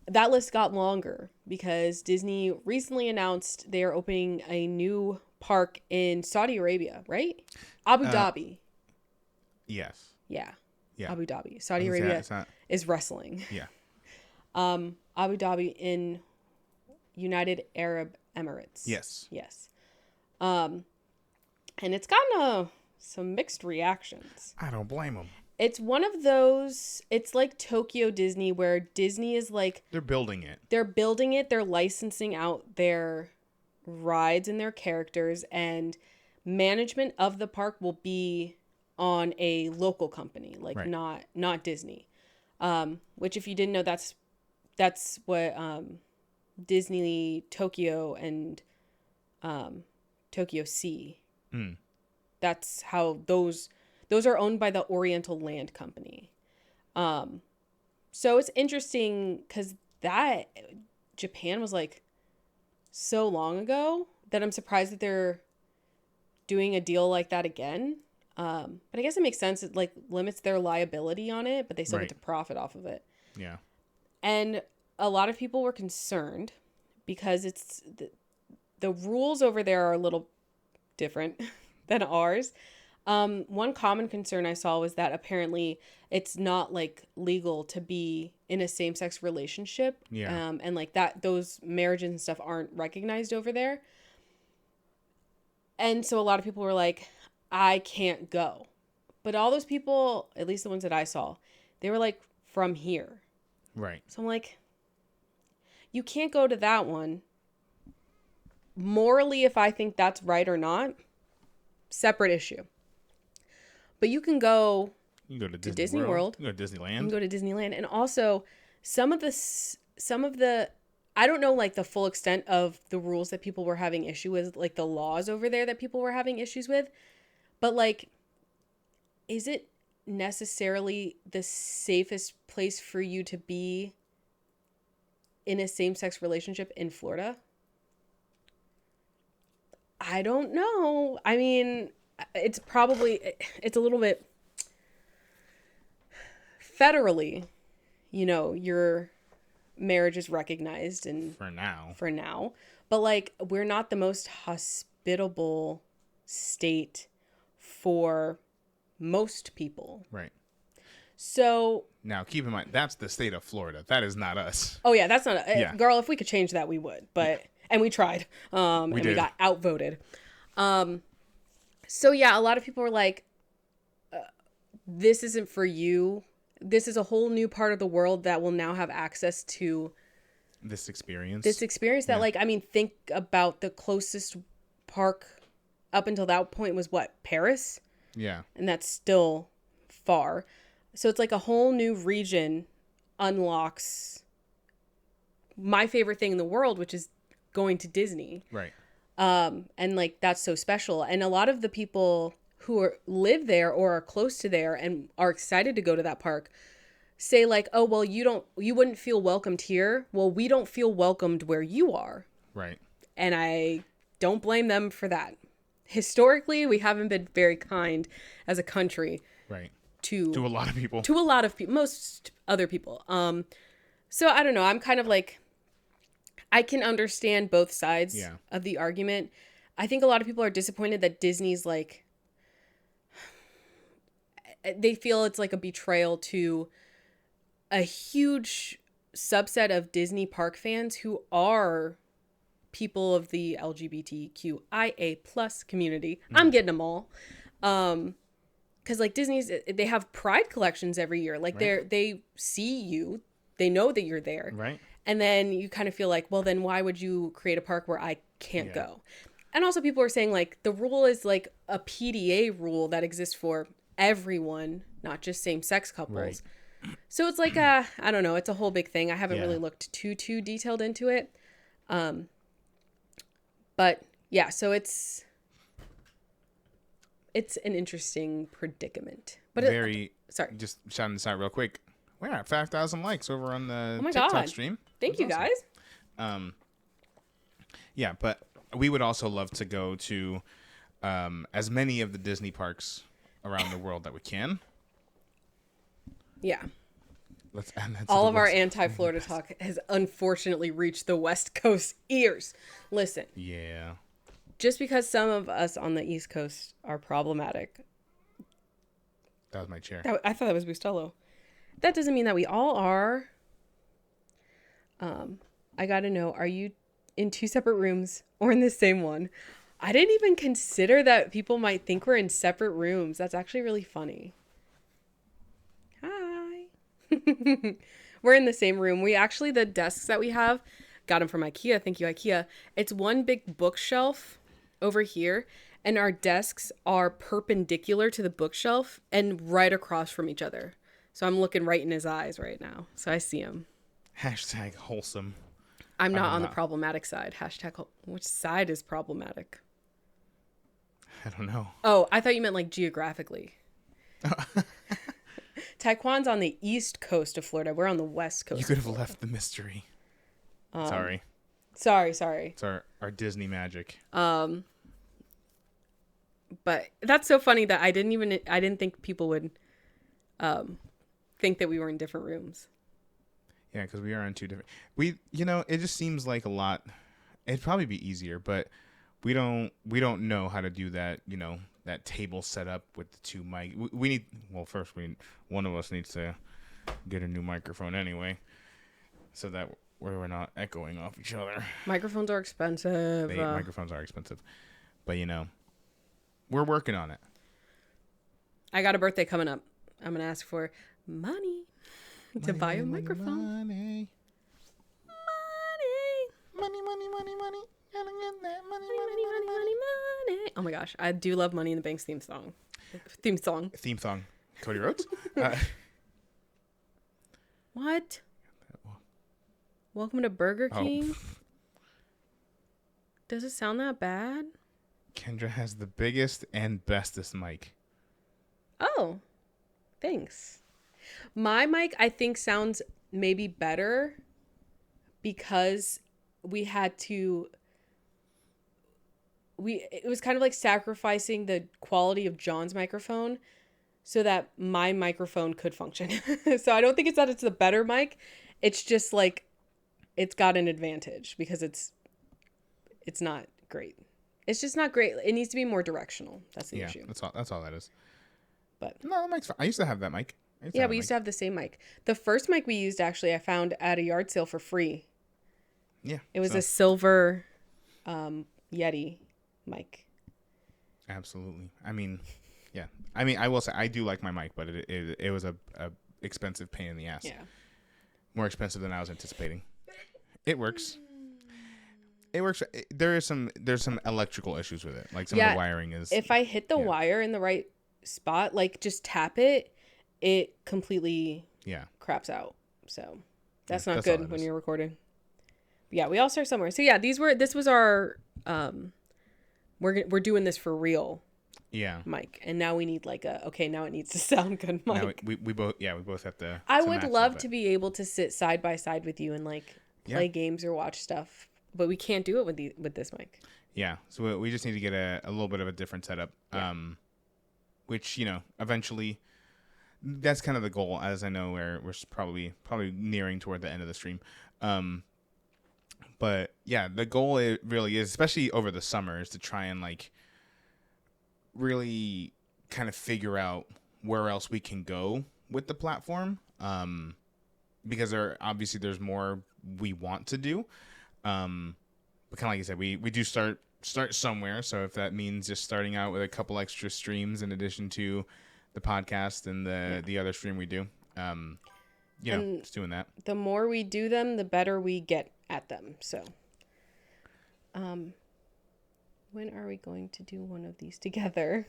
that list got longer because Disney recently announced they are opening a new park in Saudi Arabia, right? Abu Dhabi. Yes. Yeah. Yeah. Abu Dhabi. Saudi Is that- Arabia is that- is wrestling. yeah. Abu Dhabi in United Arab Emirates. Yes. Yes. And it's gotten some mixed reactions. I don't blame them. It's one of those, it's like Tokyo Disney, where Disney is like, They're building it. they're licensing out their rides and their characters, and management of the park will be on a local company, like Right. not Disney. Which, if you didn't know, that's what Disney Tokyo and Tokyo Sea. Mm. That's how those are owned by the Oriental Land Company. So it's interesting because that Japan was like so long ago that I'm surprised that they're doing a deal like that again. But I guess it makes sense. It like limits their liability on it, but they still Right. get to profit off of it. Yeah. And a lot of people were concerned because it's the rules over there are a little different than ours. One common concern I saw was that apparently it's not like legal to be in a same-sex relationship. Yeah. And like that, those marriages and stuff aren't recognized over there. And so a lot of people were like, I can't go. But all those people, at least the ones that I saw, they were like from here. Right. So I'm like, you can't go to that one. Morally, if I think that's right or not, separate issue. But you can go You can go to Disney World. You can go to you can Disneyland. go to Disneyland, and also some of the I don't know like the full extent of the rules that people were having issue with, like the laws over there that people were having issues with, but like, is it necessarily the safest place for you to be in a same-sex relationship in Florida? I don't know. I mean, it's a little bit federally, your marriage is recognized and for now. But like, we're not the most hospitable state for most people. Right. So, Now, keep in mind, that's the state of Florida. That is not us. oh yeah, that's not Yeah. girl, if we could change that we would. But and we tried. And we did. got outvoted. So yeah, a lot of people were like, this isn't for you. This is a whole new part of the world that will now have access to This experience. that, like, I mean, think about the closest park up until that point was what? Paris? Yeah. And that's still far. So it's like a whole new region unlocks my favorite thing in the world, which is going to Disney. Right. And like, that's so special. And a lot of the people who live there or are close to there and are excited to go to that park say like, oh, well, you wouldn't feel welcomed here. Well, we don't feel welcomed where you are. Right. And I don't blame them for that. Historically, we haven't been very kind as a country Right. to To a lot of people. to a lot of people, most other people. So I don't know. I'm kind of like, I can understand both sides Yeah. of the argument. I think a lot of people are disappointed that Disney's like, they feel it's like a betrayal to a huge subset of Disney park fans who are people of the LGBTQIA plus community. I'm getting them all. Because like Disney's, they have pride collections every year. Like Right. they see you, they know that you're there. Right. And then you kind of feel like, well, then why would you create a park where I can't go? And also people are saying like the rule is like a PDA rule that exists for everyone, not just same-sex couples. Right. So it's like I don't know, it's a whole big thing. I haven't Yeah. really looked too detailed into it. But yeah, so it's an interesting predicament. But Very. sorry. Just shouting this out real quick. We're at 5,000 likes over on the Oh my TikTok God. stream. Thank you, That's guys. awesome. Yeah, but we would also love to go to as many of the Disney parks around the world that we can. Yeah. Let's add that to All the of our list. anti-Florida talk has unfortunately reached the West Coast ears. Listen, Yeah. just because some of us on the East Coast are problematic, That was my chair. I thought that was Bustelo. That doesn't mean that we all are. I gotta know, are you in two separate rooms or in the same one? I didn't even consider that people might think we're in separate rooms. That's actually really funny. Hi. We're in the same room. We actually, the desks that we have, got them from IKEA. Thank you, IKEA. It's one big bookshelf over here, and our desks are perpendicular to the bookshelf and right across from each other. So I'm looking right in his eyes right now. So I see him. Hashtag wholesome. I'm not on the problematic side. Hashtag, which side is problematic? I don't know. Oh, I thought you meant like geographically. Taekwon's on the east coast of Florida. We're on the west coast. You could have left the mystery. Sorry. Sorry. It's our Disney magic. But that's so funny that I didn't think people would think that we were in different rooms. Yeah, because we are on two different. It just seems like a lot. It'd probably be easier, but we don't know how to do that. That table setup with the two mic. We need. Well, first one of us needs to get a new microphone anyway, so that we're not echoing off each other. Microphones are expensive. Microphones are expensive, but we're working on it. I got a birthday coming up. I'm gonna ask for money to buy a microphone. Money. Gotta get that money. Oh my gosh, I do love Money in the Bank's theme song. Theme song. Cody Rhodes. What? Welcome to Burger King. Does it sound that bad? Kendra has the biggest and bestest mic. Oh, thanks. My mic, I think, sounds maybe better because we had to. It was kind of like sacrificing the quality of John's microphone so that my microphone could function. So I don't think it's that it's the better mic. It's just like it's got an advantage because it's not great. It's just not great. It needs to be more directional. That's the issue. That's all that is. But no, the mic's fine. I used to have that mic. We used to have the same mic. The first mic we used, actually, I found at a yard sale for free. Yeah. It was a silver Yeti mic. Absolutely. I mean, yeah. I will say I do like my mic, but it was a expensive pain in the ass. Yeah. More expensive than I was anticipating. It works. There's some electrical issues with it. Like some of the wiring is. If I hit the wire in the right spot, like just tap it, it completely craps out. So that's not good when you're recording. But yeah, we all start somewhere. So yeah, this was our we're doing this for real. Yeah. Mic, and now we need like now it needs to sound good mic. Now we both have to. I would love to be able to sit side by side with you and like play games or watch stuff, but we can't do it with this mic. Yeah, so we just need to get a little bit of a different setup. Yeah. Which eventually, that's kind of the goal. As I know, we're probably nearing toward the end of the stream. But yeah, the goal it really is, especially over the summer, is to try and like really kind of figure out where else we can go with the platform. Because there's more we want to do. But kind of like you said, we do start somewhere. So if that means just starting out with a couple extra streams in addition to the podcast and the other stream we do, just doing that. The more we do them, the better we get at them. So, when are we going to do one of these together?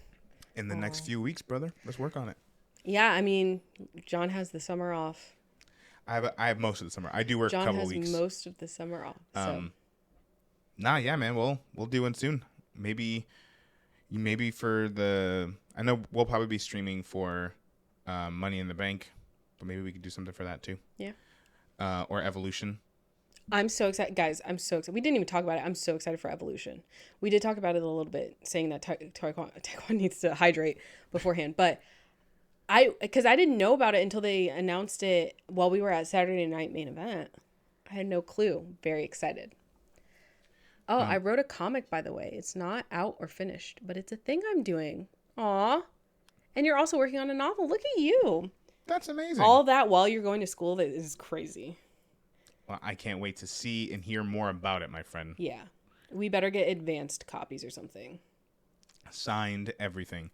In the next few weeks, brother. Let's work on it. Yeah, I mean, John has the summer off. I have most of the summer. I do work a couple weeks. John has most of the summer off. So. Yeah, man. We'll do one soon. Maybe for I know we'll probably be streaming for Money in the Bank, but maybe we could do something for that too. Yeah. Or Evolution. I'm so excited, guys. I'm so excited. We didn't even talk about it. I'm so excited for Evolution. We did talk about it a little bit, saying that Taekwon needs to hydrate beforehand, but Because I didn't know about it until they announced it while we were at Saturday Night Main Event. I had no clue. Very excited. Oh, I wrote a comic, by the way. It's not out or finished, but it's a thing I'm doing. Aw. And you're also working on a novel. Look at you. That's amazing. All that while you're going to school, that is crazy. Well, I can't wait to see and hear more about it, my friend. Yeah. We better get advanced copies or something. Signed, everything.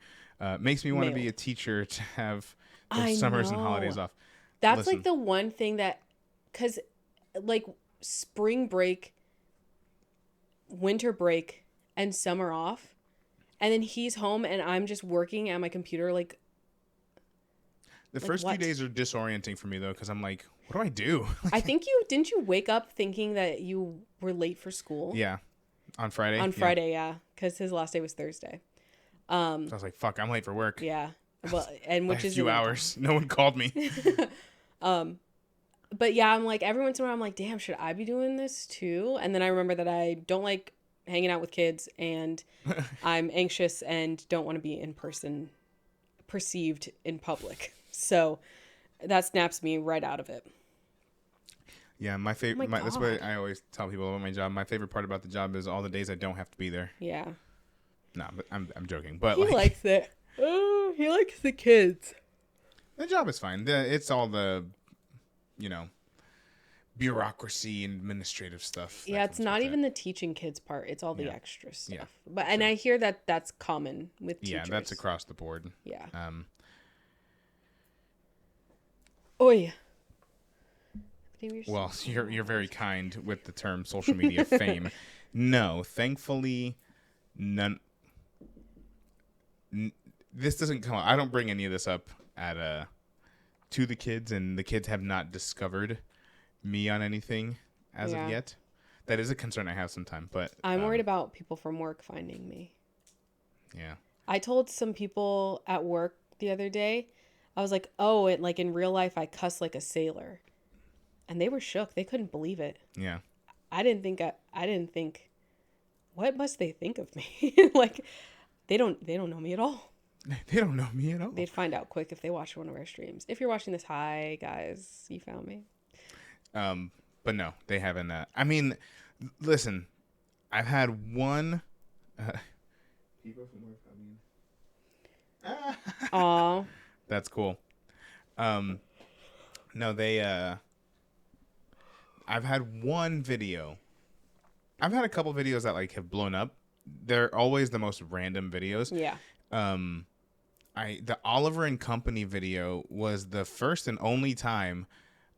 Makes me want to be Mailed. a teacher to have I the summers and know. holidays off. That's Listen. like the one thing that, because like spring break, winter break, and summer off, and then he's home and I'm just working at my computer. Like, The Like first what? few days are disorienting for me, though, because I'm like, what do I do? I think didn't you wake up thinking that you were late for school? Yeah. On Friday? On Yeah. Friday, yeah, because his last day was Thursday. So I was like, fuck, I'm late for work. Yeah, well, and By which a is few hours. No one called me. But yeah, I'm like every once in a while, I'm like, damn, should I be doing this too? And then I remember that I don't like hanging out with kids, and I'm anxious and don't want to be in person, perceived in public. So that snaps me right out of it. Yeah, my favorite. my That's what God. I always tell people about my job. My favorite part about the job is all the days I don't have to be there. Yeah, No, but I'm joking. But he like, likes it. Oh, he likes the kids. the job is fine. It's all the, bureaucracy and administrative stuff. that Yeah, it's comes not with even it. the teaching kids part. It's all the Yeah. extra stuff. Yeah. But and I hear that that's common with Yeah, teachers. that's across the board. Yeah. Um, Oi. well, you're very kind with the term social media fame. No, thankfully, none. This doesn't come. I don't bring any of this up to the kids, and the kids have not discovered me on anything as Yeah. of yet. That is a concern I have sometimes, but I'm worried about people from work finding me. Yeah, I told some people at work the other day, I was like, oh, like in real life, I cuss like a sailor. And they were shook. They couldn't believe it. yeah. I didn't think, what must they think of me? Like, they don't know me at all. They don't know me at all. They'd find out quick if they watched one of our streams. If you're watching this, hi, guys. You found me. But no, they haven't. I mean, listen, I've had one. People from work coming. Aw. That's cool. No, they. I've had one video. I've had a couple videos that like have blown up. They're always the most random videos. Yeah. The Oliver and Company video was the first and only time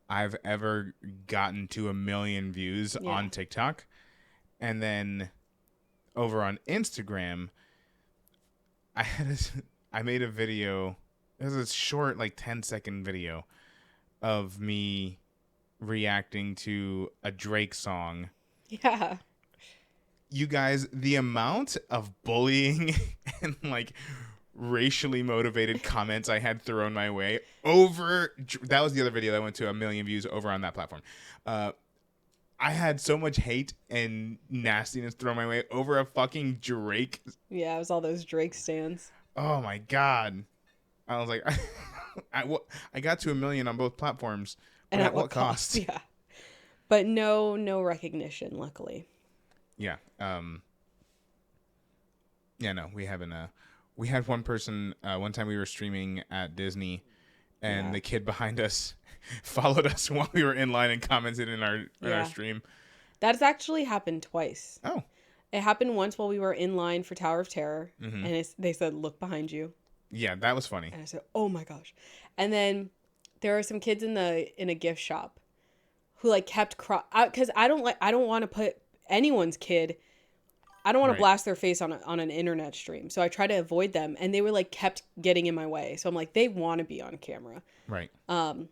I've ever gotten to 1 million views on TikTok. And then over on Instagram, I made a video. It was a short, like 10-second video of me reacting to a Drake song. Yeah. You guys, the amount of bullying and like racially motivated comments I had thrown my way that was the other video that went to 1 million views over on that platform. I had so much hate and nastiness thrown my way over a fucking Drake. Yeah, it was all those Drake stands. Oh my God. I was like, I got to 1 million on both platforms. But And at what cost? Yeah. But no recognition, luckily. Yeah. Yeah, no, we haven't. We had one person, one time we were streaming at Disney, and the kid behind us followed us while we were in line and commented in our stream. That's actually happened twice. Oh. It happened once while we were in line for Tower of Terror, and they said, look behind you. Yeah, that was funny. And I said, oh my gosh. And then there are some kids in a gift shop who like kept because I don't want to put anyone's kid. I don't want to blast their face on an internet stream. So I try to avoid them, and they were like kept getting in my way. So I'm like, they want to be on camera. Right. And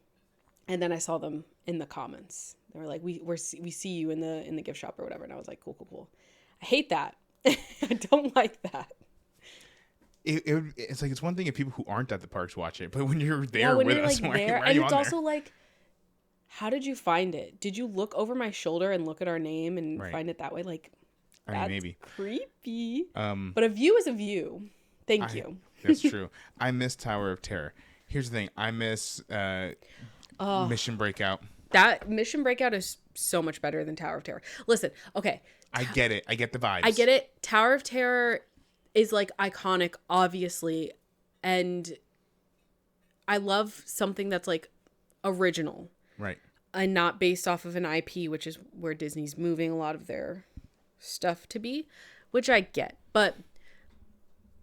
then I saw them in the comments. They were like, we see you in the gift shop or whatever. And I was like, cool. I hate that. I don't like that. It's like, it's one thing if people who aren't at the parks watch it, but when you're there when with you're us, like why there, are and you it's on also there? like, how did you find it? Did you look over my shoulder and look at our name and find it that way? Like, I mean, that's maybe creepy. But a view is a view. Thank you. That's true. I miss Tower of Terror. Here's the thing. I miss Oh, Mission Breakout. that Mission Breakout is so much better than Tower of Terror. Listen, okay, I get it. I get the vibes. I get it. Tower of Terror is like iconic, obviously, and I love something that's like original Right. and not based off of an IP, which is where Disney's moving a lot of their stuff to be, which I get. But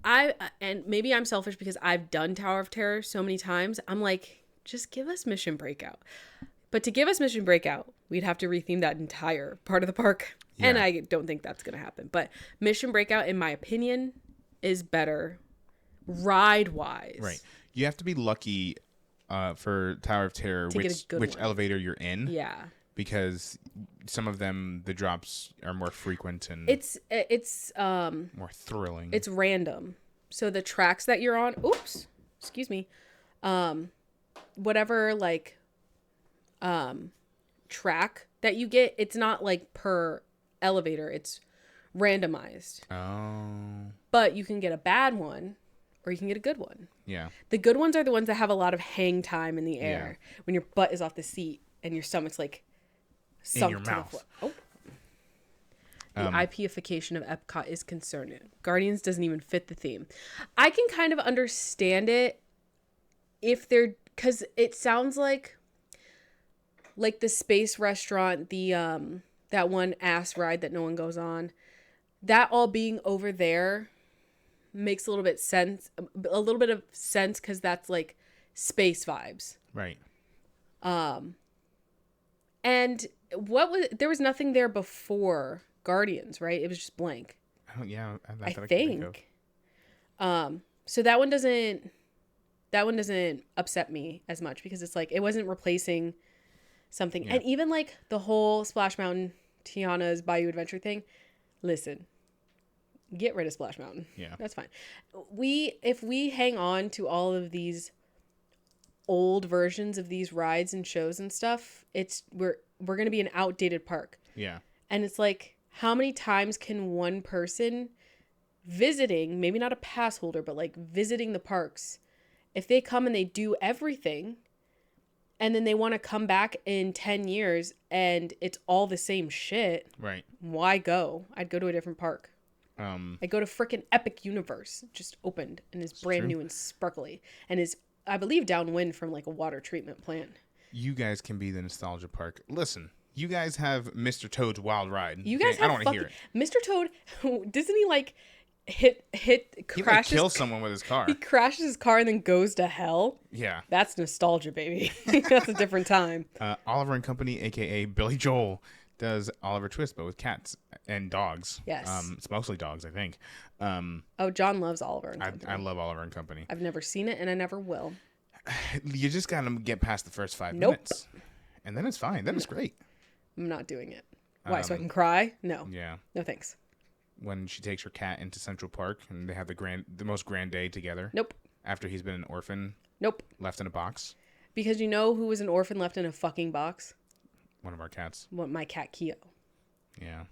and maybe I'm selfish because I've done Tower of Terror so many times. I'm like, just give us Mission Breakout. But to give us Mission Breakout, we'd have to retheme that entire part of the park. Yeah. And I don't think that's going to happen. But Mission Breakout, in my opinion, is better ride-wise. Right. You have to be lucky for Tower of Terror, which elevator you're in. Yeah. Because some of them, the drops are more frequent and it's more thrilling. It's random. So the tracks that you're on, excuse me, whatever like track that you get, it's not like per elevator, it's randomized. Oh. But you can get a bad one or you can get a good one. Yeah. The good ones are the ones that have a lot of hang time in the air when your butt is off the seat and your stomach's like sunk in your to mouth. the floor. The IPification of Epcot is concerning. Guardians doesn't even fit the theme. I can kind of understand it if they're, because it sounds like the space restaurant, the that one ass ride that no one goes on, that all being over there makes a little bit of sense because that's like space vibes. Right. And there was nothing there before Guardians, right? It was just blank. Oh yeah, I think. So that one doesn't upset me as much because it's like it wasn't replacing something. Yeah. And even like the whole Splash Mountain Tiana's Bayou Adventure thing, listen, get rid of Splash Mountain. Yeah. That's fine. If we hang on to all of these old versions of these rides and shows and stuff, we're going to be an outdated park. Yeah. And it's like, how many times can one person visiting, maybe not a pass holder, but like visiting the parks, if they come and they do everything and then they want to come back in 10 years and it's all the same shit, right? Why go? I'd go to a different park. I'd go to frickin' Epic Universe, just opened and is brand new and sparkly and is, I believe, downwind from like a water treatment plant. You guys can be the nostalgia park. Listen, you guys have Mr. Toad's Wild Ride. You guys have, I don't want to hear it. Mr. Toad, doesn't he like crashes? He kills someone with his car. He crashes his car and then goes to hell. Yeah. That's nostalgia, baby. That's a different time. Oliver and Company, aka Billy Joel, does Oliver Twist, but with cats and dogs. Yes. It's mostly dogs, I think. John loves Oliver and Company. I love Oliver and Company. I've never seen it and I never will. You just gotta get past the first 5 minutes. And then it's fine. Then it's great. I'm not doing it. Why, so I can cry? No. Yeah. No thanks. When she takes her cat into Central Park and they have the most grand day together. Nope. After he's been an orphan. Nope. Left in a box. Because you know who was an orphan left in a fucking box? One of our cats. My cat, Keo. Yeah.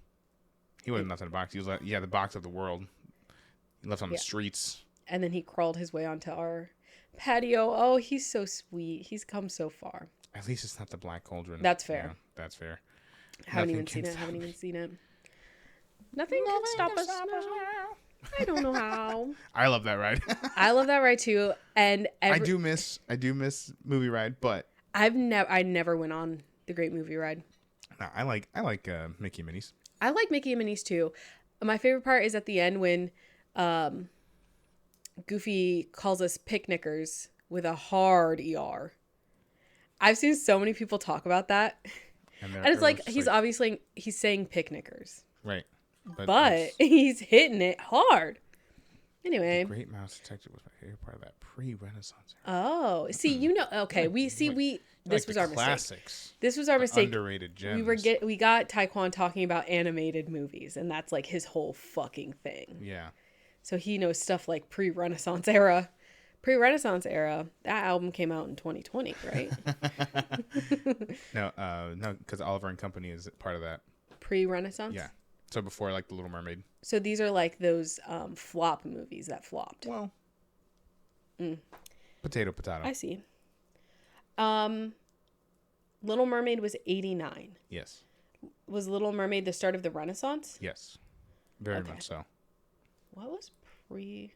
He wasn't left in a box. He was the box of the world. He left on the streets. And then he crawled his way onto our patio. Oh, he's so sweet. He's come so far. At least it's not the Black Cauldron. That's fair. Yeah, that's fair. Haven't even seen it. Nothing can stop us now. I don't know how. I love that ride. I love that ride too. And I do miss Movie Ride, but I never went on the Great Movie Ride. No, I like Mickey and Minnie's. I like Mickey and Minnie's too. My favorite part is at the end when Goofy calls us picnickers with a hard ER. I've seen so many people talk about that. And it's like he's obviously saying picnickers. Right. But he's hitting it hard. Anyway. The Great Mouse Detective was my favorite part of that pre-Renaissance era. Oh, see, okay, this was our mistake. This was our mistake. Underrated gems. We got Taekwon talking about animated movies, and that's like his whole fucking thing. Yeah. So he knows stuff like pre-Renaissance era. Pre-Renaissance era, that album came out in 2020, right? No, because Oliver and Company is part of that. Pre-Renaissance? Yeah. So before like The Little Mermaid. So these are like those flop movies that flopped. Well. Potato, potato. I see. Little Mermaid was 89. Yes. Was Little Mermaid the start of the Renaissance? Yes. Very Okay. much so. What was pre?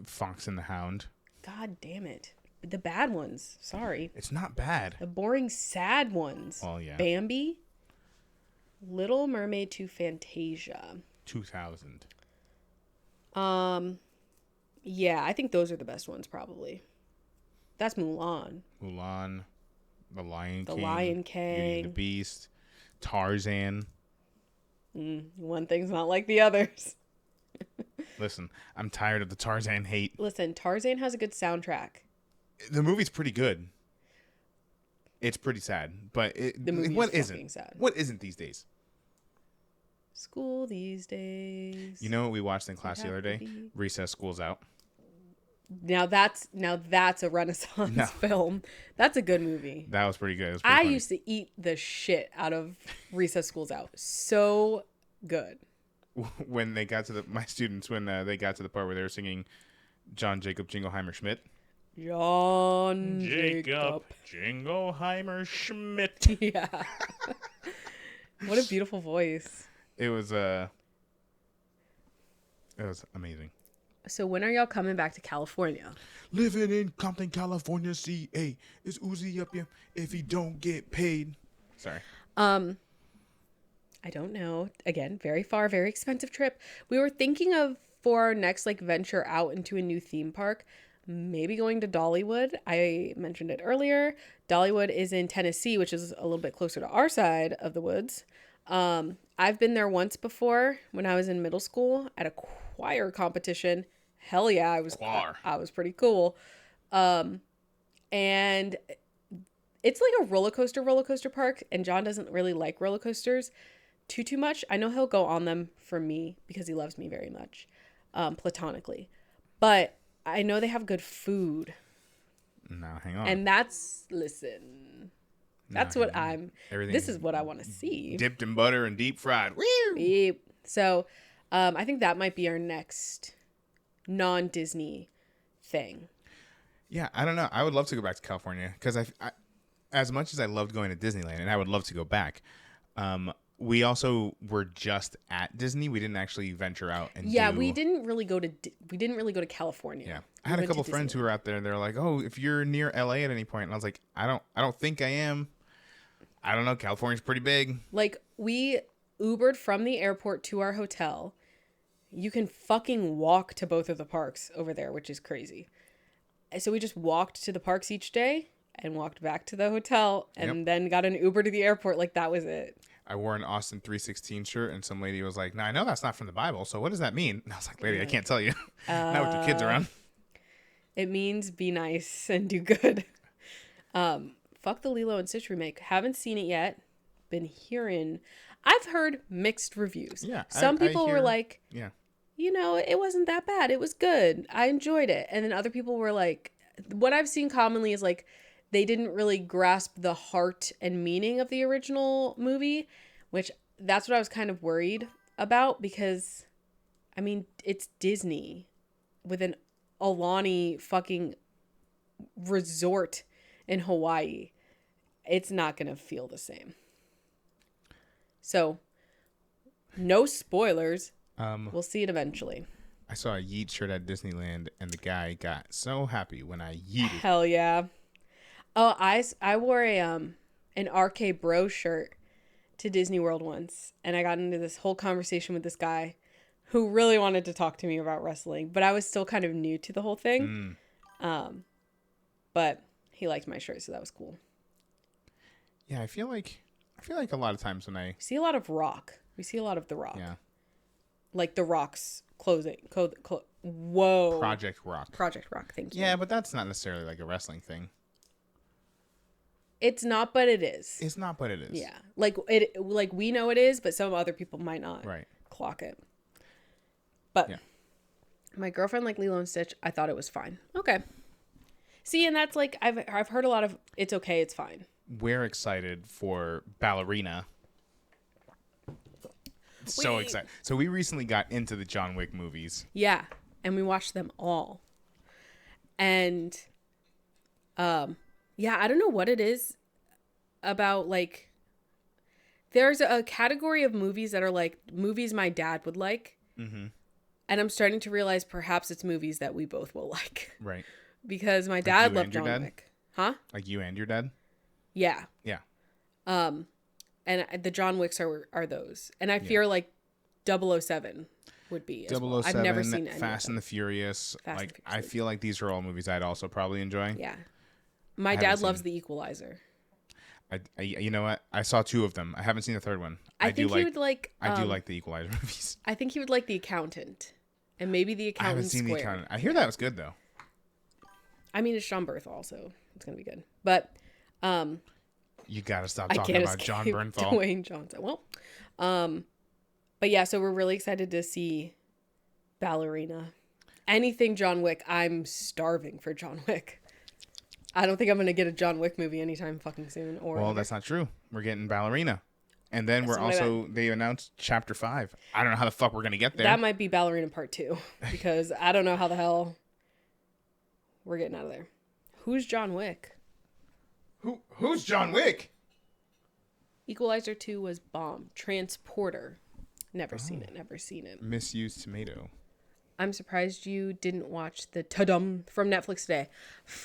Fox and the Hound. God damn it. The bad ones. Sorry. It's not bad. The boring, sad ones. Well, yeah. Bambi. Little Mermaid to Fantasia. 2000. Yeah, I think those are the best ones probably. That's Mulan. Mulan. The Lion The King. Lion Beauty and the King. Beast. Tarzan. One thing's not like the others. Listen, I'm tired of the Tarzan hate. Listen, Tarzan has a good soundtrack. The movie's pretty good. It's pretty sad, but The movie what is isn't? sad. What isn't these days? School these days. You know what we watched in class the have other to day? be. Recess, School's Out. Now that's a Renaissance film. That's a good movie. That was pretty good. It was pretty I funny. used to eat the shit out of Recess School's Out. So good. When they got to my students, when they got to the part where they were singing John Jacob Jingleheimer Schmidt. John Jacob. Jingleheimer Schmidt. Yeah. What a beautiful voice. It was amazing. So when are y'all coming back to California? Living in Compton, California, CA is Uzi up here if he don't get paid. Sorry. I don't know. Again, very far, very expensive trip. We were thinking of, for our next like venture out into a new theme park, maybe going to Dollywood. I mentioned it earlier. Dollywood is in Tennessee, which is a little bit closer to our side of the woods. I've been there once before when I was in middle school at a choir competition. Hell yeah, I was pretty cool. And it's like a roller coaster park, and John doesn't really like roller coasters too much. I know he'll go on them for me because he loves me very much, platonically. But I know they have good food. Now, hang on. And that's what this is what I want to see. Dipped in butter and deep fried. Woo! Yep. So, I think that might be our next non-Disney thing. Yeah, I don't know. I would love to go back to California because I as much as I loved going to Disneyland, and I would love to go back. We also were just at Disney. We didn't actually venture out and we didn't really go to California. Yeah, I had a couple friends who were out there, and they're like, "Oh, if you're near LA at any point," and I was like, "I don't think I am. I don't know. California's pretty big." Like, we Ubered from the airport to our hotel. You can fucking walk to both of the parks over there, which is crazy. So we just walked to the parks each day and walked back to the hotel and then got an Uber to the airport. Like, that was it. I wore an Austin 3:16 shirt, and some lady was like, "Now I know that's not from the Bible, so what does that mean?" And I was like, "Lady, I can't tell you. Not with your kids around." It means be nice and do good. Fuck the Lilo and Stitch remake. Haven't seen it yet. I've heard mixed reviews. Yeah, some people were like, "Yeah, it wasn't that bad. It was good. I enjoyed it." And then other people were like, what I've seen commonly is like, they didn't really grasp the heart and meaning of the original movie, which that's what I was kind of worried about because, I mean, it's Disney with an Aulani fucking resort in Hawaii. It's not going to feel the same. So, no spoilers. We'll see it eventually. I saw a Yeet shirt at Disneyland, and the guy got so happy when I yeeted. Hell yeah. Oh, I wore an RK Bro shirt to Disney World once, and I got into this whole conversation with this guy who really wanted to talk to me about wrestling, but I was still kind of new to the whole thing. But he liked my shirt, so that was cool. Yeah, I feel like a lot of times when I We see a lot of Rock. We see a lot of The Rock. yeah, Like The Rock's whoa. Project Rock. Project Rock, thank you. Yeah, but that's not necessarily like a wrestling thing. It's not, but it is. It's not, but it is. Yeah. Like we know it is, but some other people might not clock it. But my girlfriend liked Lilo and Stitch. I thought it was fine. Okay. See, and that's like I've heard a lot of it's okay, it's fine. We're excited for Ballerina. So excited. So we recently got into the John Wick movies. Yeah, and we watched them all. And yeah, I don't know what it is about, like, there's a category of movies that are like movies my dad would like. Mm-hmm. And I'm starting to realize perhaps it's movies that we both will like. Right. Because my Like dad you loved and your John dad? Wick. Huh? Like you and your dad? Yeah. Yeah. And the John Wicks are those. And I Yeah. fear like 007 would be as well. 007, I've never seen any Fast of and them. the Furious. Fast Like, and Furious. I feel like these are all movies I'd also probably enjoy. Yeah. My haven't dad loves seen- The Equalizer. I you know what? I saw 2 of them. I haven't seen the third one. I think he would like. I do like the Equalizer movies. I think he would like The Accountant, and maybe The I haven't Accountant seen Square. the Accountant. I hear that was good though. I mean, it's Sean Berthal, so it's gonna be good. But You gotta stop I talking can't about John escape Bernthal. Dwayne Johnson. Well, but yeah, so we're really excited to see Ballerina. Anything John Wick, I'm starving for John Wick. I don't think I'm gonna get a John Wick movie anytime fucking soon. Well, that's not true. We're getting Ballerina. And then they announced Chapter 5. I don't know how the fuck we're going to get there. That might be Ballerina Part 2, because I don't know how the hell we're getting out of there. Who's John Wick? Who's John Wick? Equalizer 2 was bomb. Transporter. Never seen it. Misused Tomato. I'm surprised you didn't watch the Ta-Dum from Netflix today.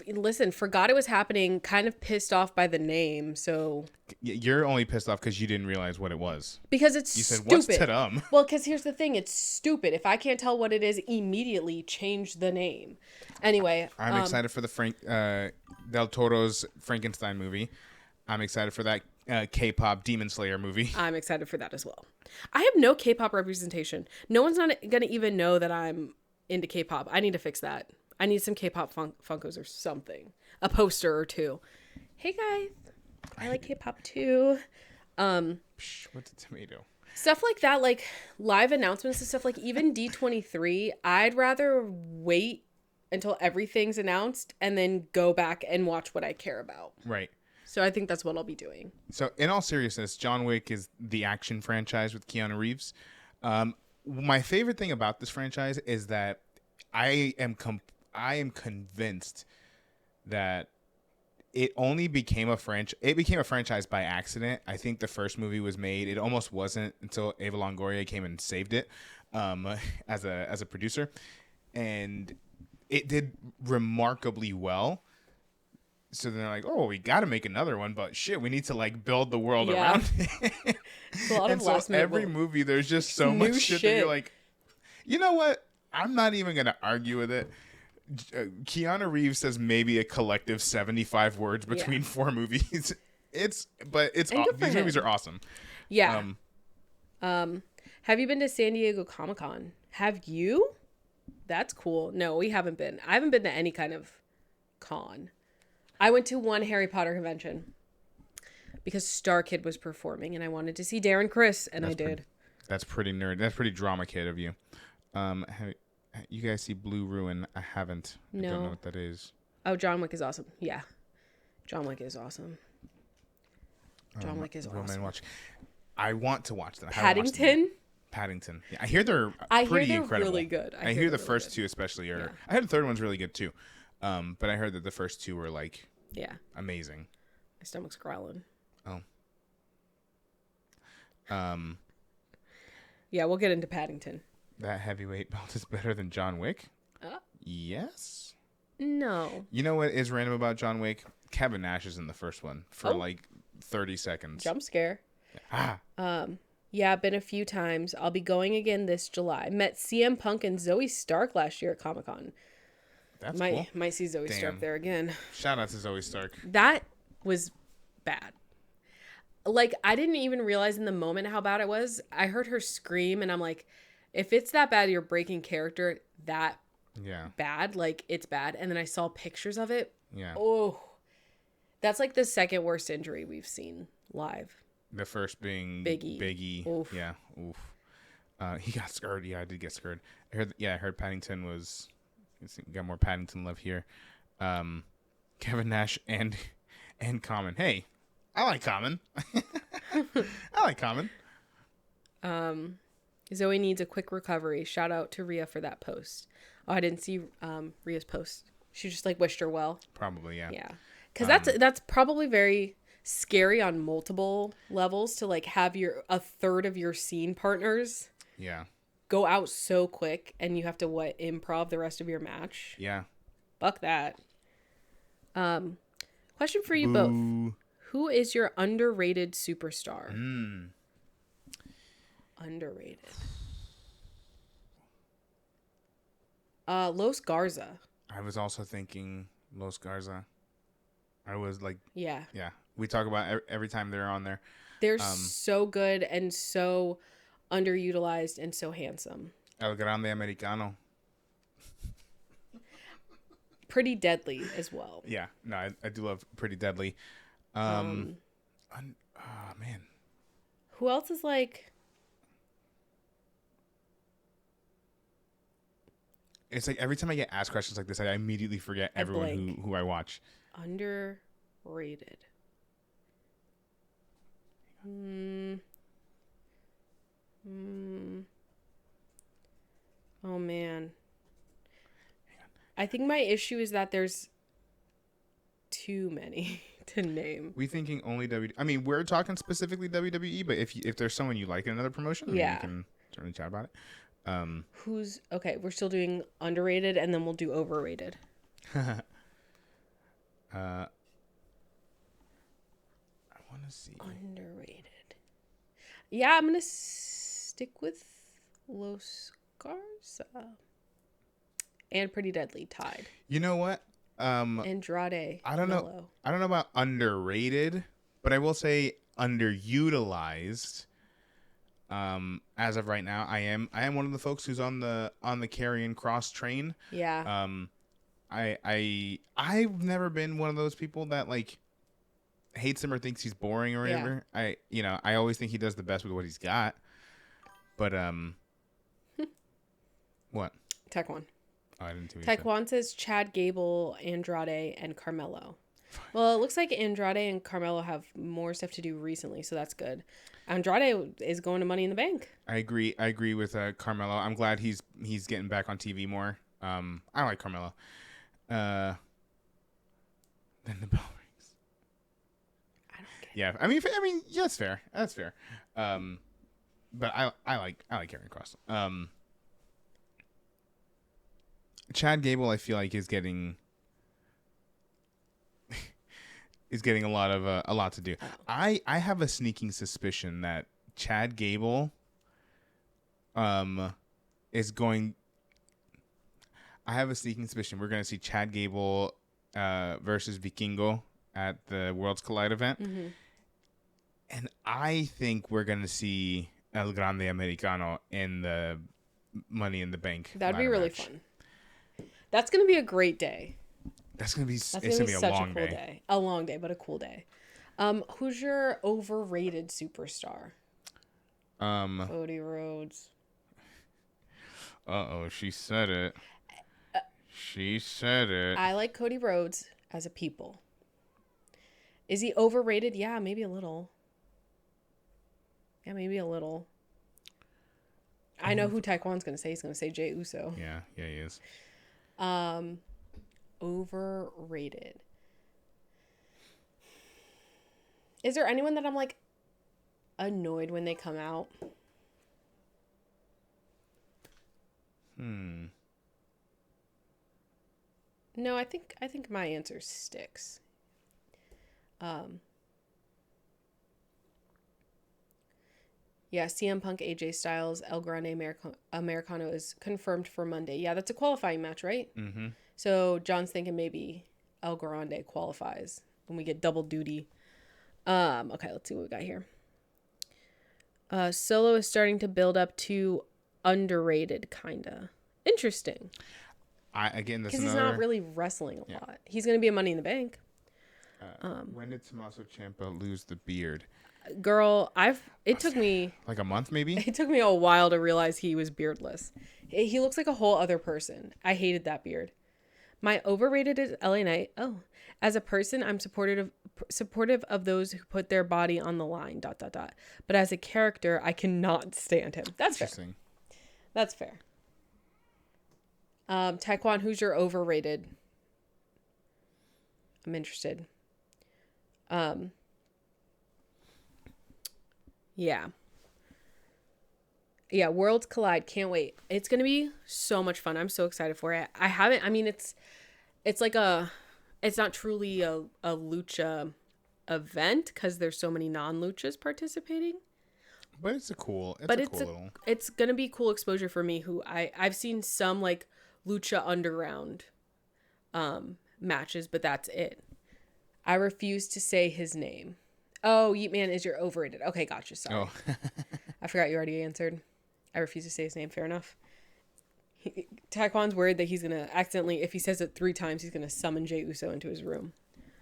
Listen, forgot it was happening, kind of pissed off by the name, so... You're only pissed off because you didn't realize what it was. Because it's stupid. You said, what's Ta-Dum? Well, because here's the thing, it's stupid. If I can't tell what it is, immediately change the name. Anyway... I'm excited for the Del Toro's Frankenstein movie. I'm excited for that K-pop Demon Slayer movie. I'm excited for that as well. I have no K-pop representation. No one's not gonna even know that I'm into K-pop. I need to fix that. I need some K-pop Funkos or something. A poster or two. Hey guys, I like K-pop too. What's a tomato? Stuff like that, like live announcements and stuff, like even D23, I'd rather wait until everything's announced and then go back and watch what I care about. Right. So I think that's what I'll be doing. So in all seriousness, John Wick is the action franchise with Keanu Reeves. My favorite thing about this franchise is that I am convinced that it only became a franchise. It became a franchise by accident. I think the first movie was made. It almost wasn't until Eva Longoria came and saved it as a producer, and it did remarkably well. So then they're like, oh, we got to make another one, but shit, we need to like build the world around it. It's a lot of last minute every movie, there's just so new much shit that you're like, you know what? I'm not even going to argue with it. Keanu Reeves says maybe a collective 75 words between 4 movies. But these movies are awesome. Yeah. Have you been to San Diego Comic-Con? Have you? That's cool. No, we haven't been. I haven't been to any kind of con. I went to one Harry Potter convention because Star Kid was performing and I wanted to see Darren Criss, and I did. That's pretty nerd. That's pretty drama kid of you. You guys see Blue Ruin? I haven't. No. I don't know what that is. Oh, John Wick is awesome. Yeah. John Wick is awesome. John Wick is awesome. Watch. I want to watch them. Paddington? Paddington. Yeah, I hear they're incredible. Really good. I hear the first 2 especially are. Yeah. I heard the third one's really good too. But I heard that the first 2 were like amazing. My stomach's growling. Oh. Yeah, we'll get into Paddington. That heavyweight belt is better than John Wick? Yes. No. You know what is random about John Wick? Kevin Nash is in the first one for like 30 seconds. Jump scare. Yeah, been a few times. I'll be going again this July. Met CM Punk and Zoe Stark last year at Comic-Con. That's cool. Might see Zoe Stark there again. Shout out to Zoe Stark. That was bad. Like, I didn't even realize in the moment how bad it was. I heard her scream, and I'm like, if it's that bad, you're breaking character that bad. Like, it's bad. And then I saw pictures of it. Yeah. Oh, that's like the second worst injury we've seen live. The first being Biggie. Oof. Yeah. Oof. He got scared. Yeah, I did get scared. I heard Paddington was... Got more Paddington love here. Kevin Nash and Common. Hey, I like Common. I like Common. Zoe needs a quick recovery. Shout out to Rhea for that post. Oh, I didn't see Rhea's post. She just like wished her well. Probably, yeah. Yeah. Because that's probably very scary on multiple levels to like have a third of your scene partners Yeah. go out so quick and you have to improv the rest of your match. Yeah. Fuck that. Question for you both. Boo. Who is your underrated superstar? Mm. Underrated. Los Garza. I was also thinking Los Garza. I was like, Yeah. yeah. We talk about every time they're on there. They're so good and so underutilized and so handsome. El Grande Americano. Pretty deadly as well. Yeah. No, I do love Pretty Deadly. Man. Who else is like... It's like every time I get asked questions like this, I immediately forget everyone who I watch. Underrated. Oh, man. I think my issue is that there's too many to name. We thinking only I mean, we're talking specifically WWE, but if there's someone you like in another promotion, then we can certainly chat about it. Who's okay? We're still doing underrated, and then we'll do overrated. I want to see Underrated. Yeah, I'm gonna stick with Los Garza and Pretty Deadly tied. You know what? Andrade. I don't know. I don't know about underrated, but I will say underutilized. As of right now, I am one of the folks who's on the Karrion Kross train. Yeah. I've never been one of those people that like hates him or thinks he's boring or whatever. Yeah. I always think he does the best with what he's got. But what? Taekwon. Oh, I didn't see what Taekwon says Chad Gable, Andrade, and Carmelo. Well, it looks like Andrade and Carmelo have more stuff to do recently, so that's good. Andrade is going to Money in the Bank. I agree with Carmelo. I'm glad he's getting back on TV more. I like Carmelo. Then the bell rings. I don't get it. Yeah, I mean, yeah, that's fair. That's fair. But I like Karrion Kross. Chad Gable, I feel like is getting a lot to do. I have a sneaking suspicion that Chad Gable is going. I have a sneaking suspicion we're going to see Chad Gable versus Vikingo at the Worlds Collide event. Mm-hmm. And I think we're going to see El Grande Americano in the Money in the Bank. That'd be really fun. That's going to be a great day. It's gonna be such a long cool day. A long day, but a cool day. Who's your overrated superstar? Cody Rhodes. She said it. She said it. I like Cody Rhodes as a people. Is he overrated? Yeah, maybe a little. I know who Taekwon's gonna say. He's gonna say Jey Uso. Yeah, he is. Overrated. Is there anyone that I'm like annoyed when they come out? No, I think my answer sticks. Yeah, CM Punk, AJ Styles, El Grande Americano is confirmed for Monday. Yeah, that's a qualifying match, right? Mm-hmm. So John's thinking maybe El Grande qualifies when we get double duty. Okay, let's see what we got here. Solo is starting to build up to underrated, kinda. Interesting. Because he's not really wrestling a lot. He's going to be a Money in the Bank. When did Tommaso Ciampa lose the beard? Girl, it took me like a month, maybe. It took me a while to realize he was beardless. He looks like a whole other person. I hated that beard. My overrated is LA Knight. Oh, as a person, I'm supportive of those who put their body on the line. ... But as a character, I cannot stand him. That's fair. That's fair. Taekwon, who's your overrated? I'm interested. Um, yeah. Yeah, Worlds Collide. Can't wait. It's going to be so much fun. I'm so excited for it. I mean, it's like it's not truly a lucha event because there's so many non-luchas participating. But it's a cool little. It's going to be cool exposure for me who I've seen some like lucha underground matches, but that's it. I refuse to say his name. Oh, Yeet Man is your overrated. Okay, gotcha. Sorry. Oh. I forgot you already answered. I refuse to say his name. Fair enough. Taekwon's worried that he's going to accidentally, if he says it 3 times, he's going to summon Jey Uso into his room.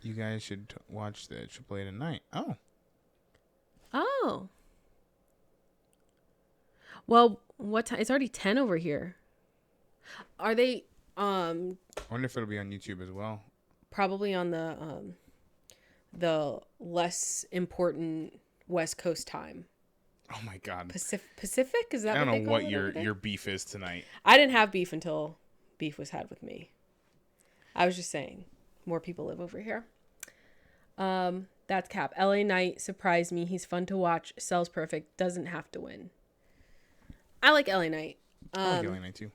You guys should watch the AAA tonight. Oh. Oh. Well, what time? It's already 10 over here. Are they I wonder if it'll be on YouTube as well. probably on the less important West Coast time? Oh my God. Pacific? Is that I what they don't know call what it your beef is tonight. I didn't have beef until beef was had with me. I was just saying, more people live over here. That's Cap. LA Knight surprised me. He's fun to watch. Sells perfect. Doesn't have to win. I like LA Knight. I like LA Knight too.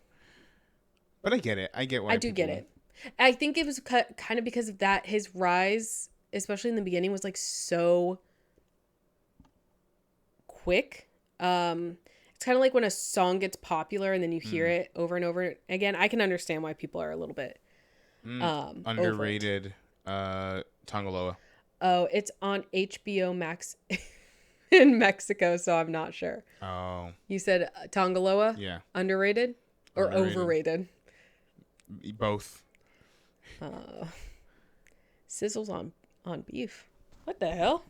But I get it. I get why. I do get it. I think it was kind of because of that. His rise, especially in the beginning, was like so quick. It's kind of like when a song gets popular and then you hear it over and over again. I can understand why people are a little bit underrated. Tongaloa. Oh, it's on HBO Max in Mexico, so I'm not sure. Oh. You said Tongaloa? Yeah. Underrated or overrated? Both. Sizzles on beef. What the hell?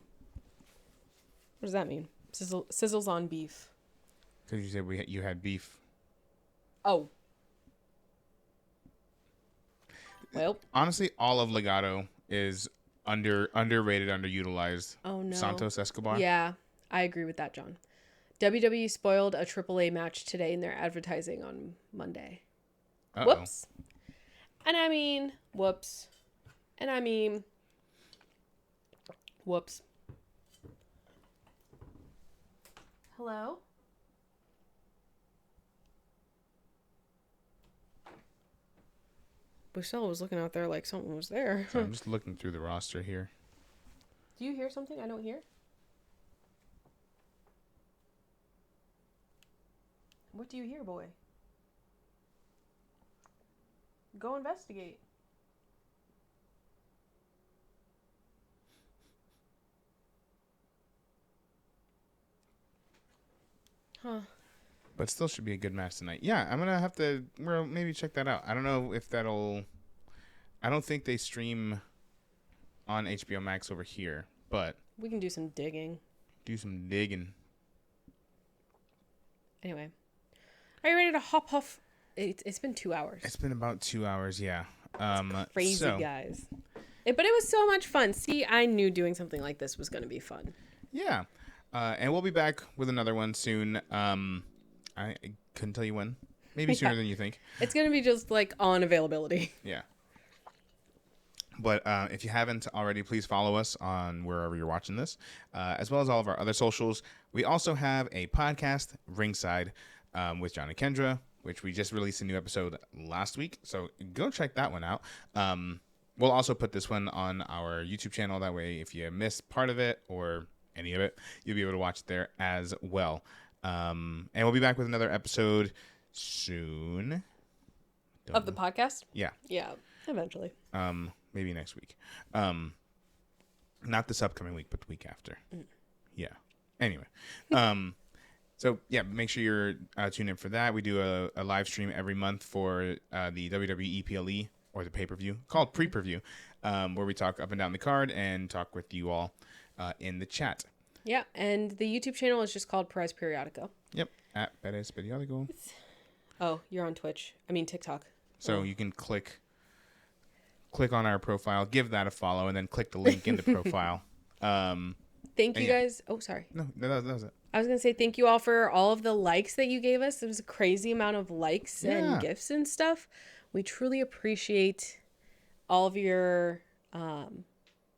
What does that mean? Sizzles on beef. Because you said you had beef. Oh. Well. Honestly, all of Legato is underrated, underutilized. Oh no. Santos Escobar. Yeah, I agree with that, John. WWE spoiled a AAA match today in their advertising on Monday. Uh-oh. Whoops. And I mean, whoops. And I mean, whoops. Hello? Buscella was looking out there like something was there. So I'm just looking through the roster here. Do you hear something I don't hear? What do you hear, boy? Go investigate. Huh. But still should be a good match tonight. Yeah, I'm going to have to maybe check that out. I don't know if that'll... I don't think they stream on HBO Max over here, but... We can do some digging. Do some digging. Anyway. Are you ready to hop off? It's been 2 hours. It's been about 2 hours, yeah. Crazy, guys. But it was so much fun. See, I knew doing something like this was going to be fun. Yeah. And we'll be back with another one soon. I couldn't tell you when. Maybe sooner than you think. It's going to be just like on availability. Yeah. But if you haven't already, please follow us on wherever you're watching this, as well as all of our other socials. We also have a podcast, Ringside, with John and Kendra, which we just released a new episode last week. So go check that one out. We'll also put this one on our YouTube channel. That way, if you missed part of it or any of it, you'll be able to watch it there as well. And we'll be back with another episode soon. Of the podcast? Yeah. Yeah, eventually. Maybe next week. Not this upcoming week, but the week after. Yeah. Anyway. So, yeah, make sure you're tuned in for that. We do a live stream every month for the WWE PLE, or the pay-per-view, called Pre-Per-View, where we talk up and down the card and talk with you all in the chat. Yeah, and the YouTube channel is just called Perez Periodico. Yep, at Perez Periodico. Oh, you're on Twitch. I mean, TikTok. So you can click on our profile, give that a follow, and then click the link in the profile. Thank you guys. Oh, sorry. No, that was it. I was going to say thank you all for all of the likes that you gave us. It was a crazy amount of likes and gifts and stuff. We truly appreciate all of your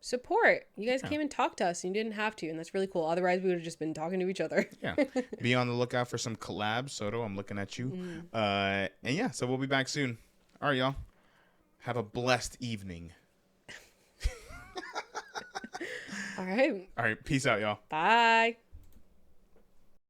support. You guys came and talked to us, and you didn't have to, and that's really cool. Otherwise, we would have just been talking to each other. Yeah. Be on the lookout for some collabs. Soto, I'm looking at you. And yeah, so we'll be back soon. All right, y'all. Have a blessed evening. All right. All right. Peace out, y'all. Bye.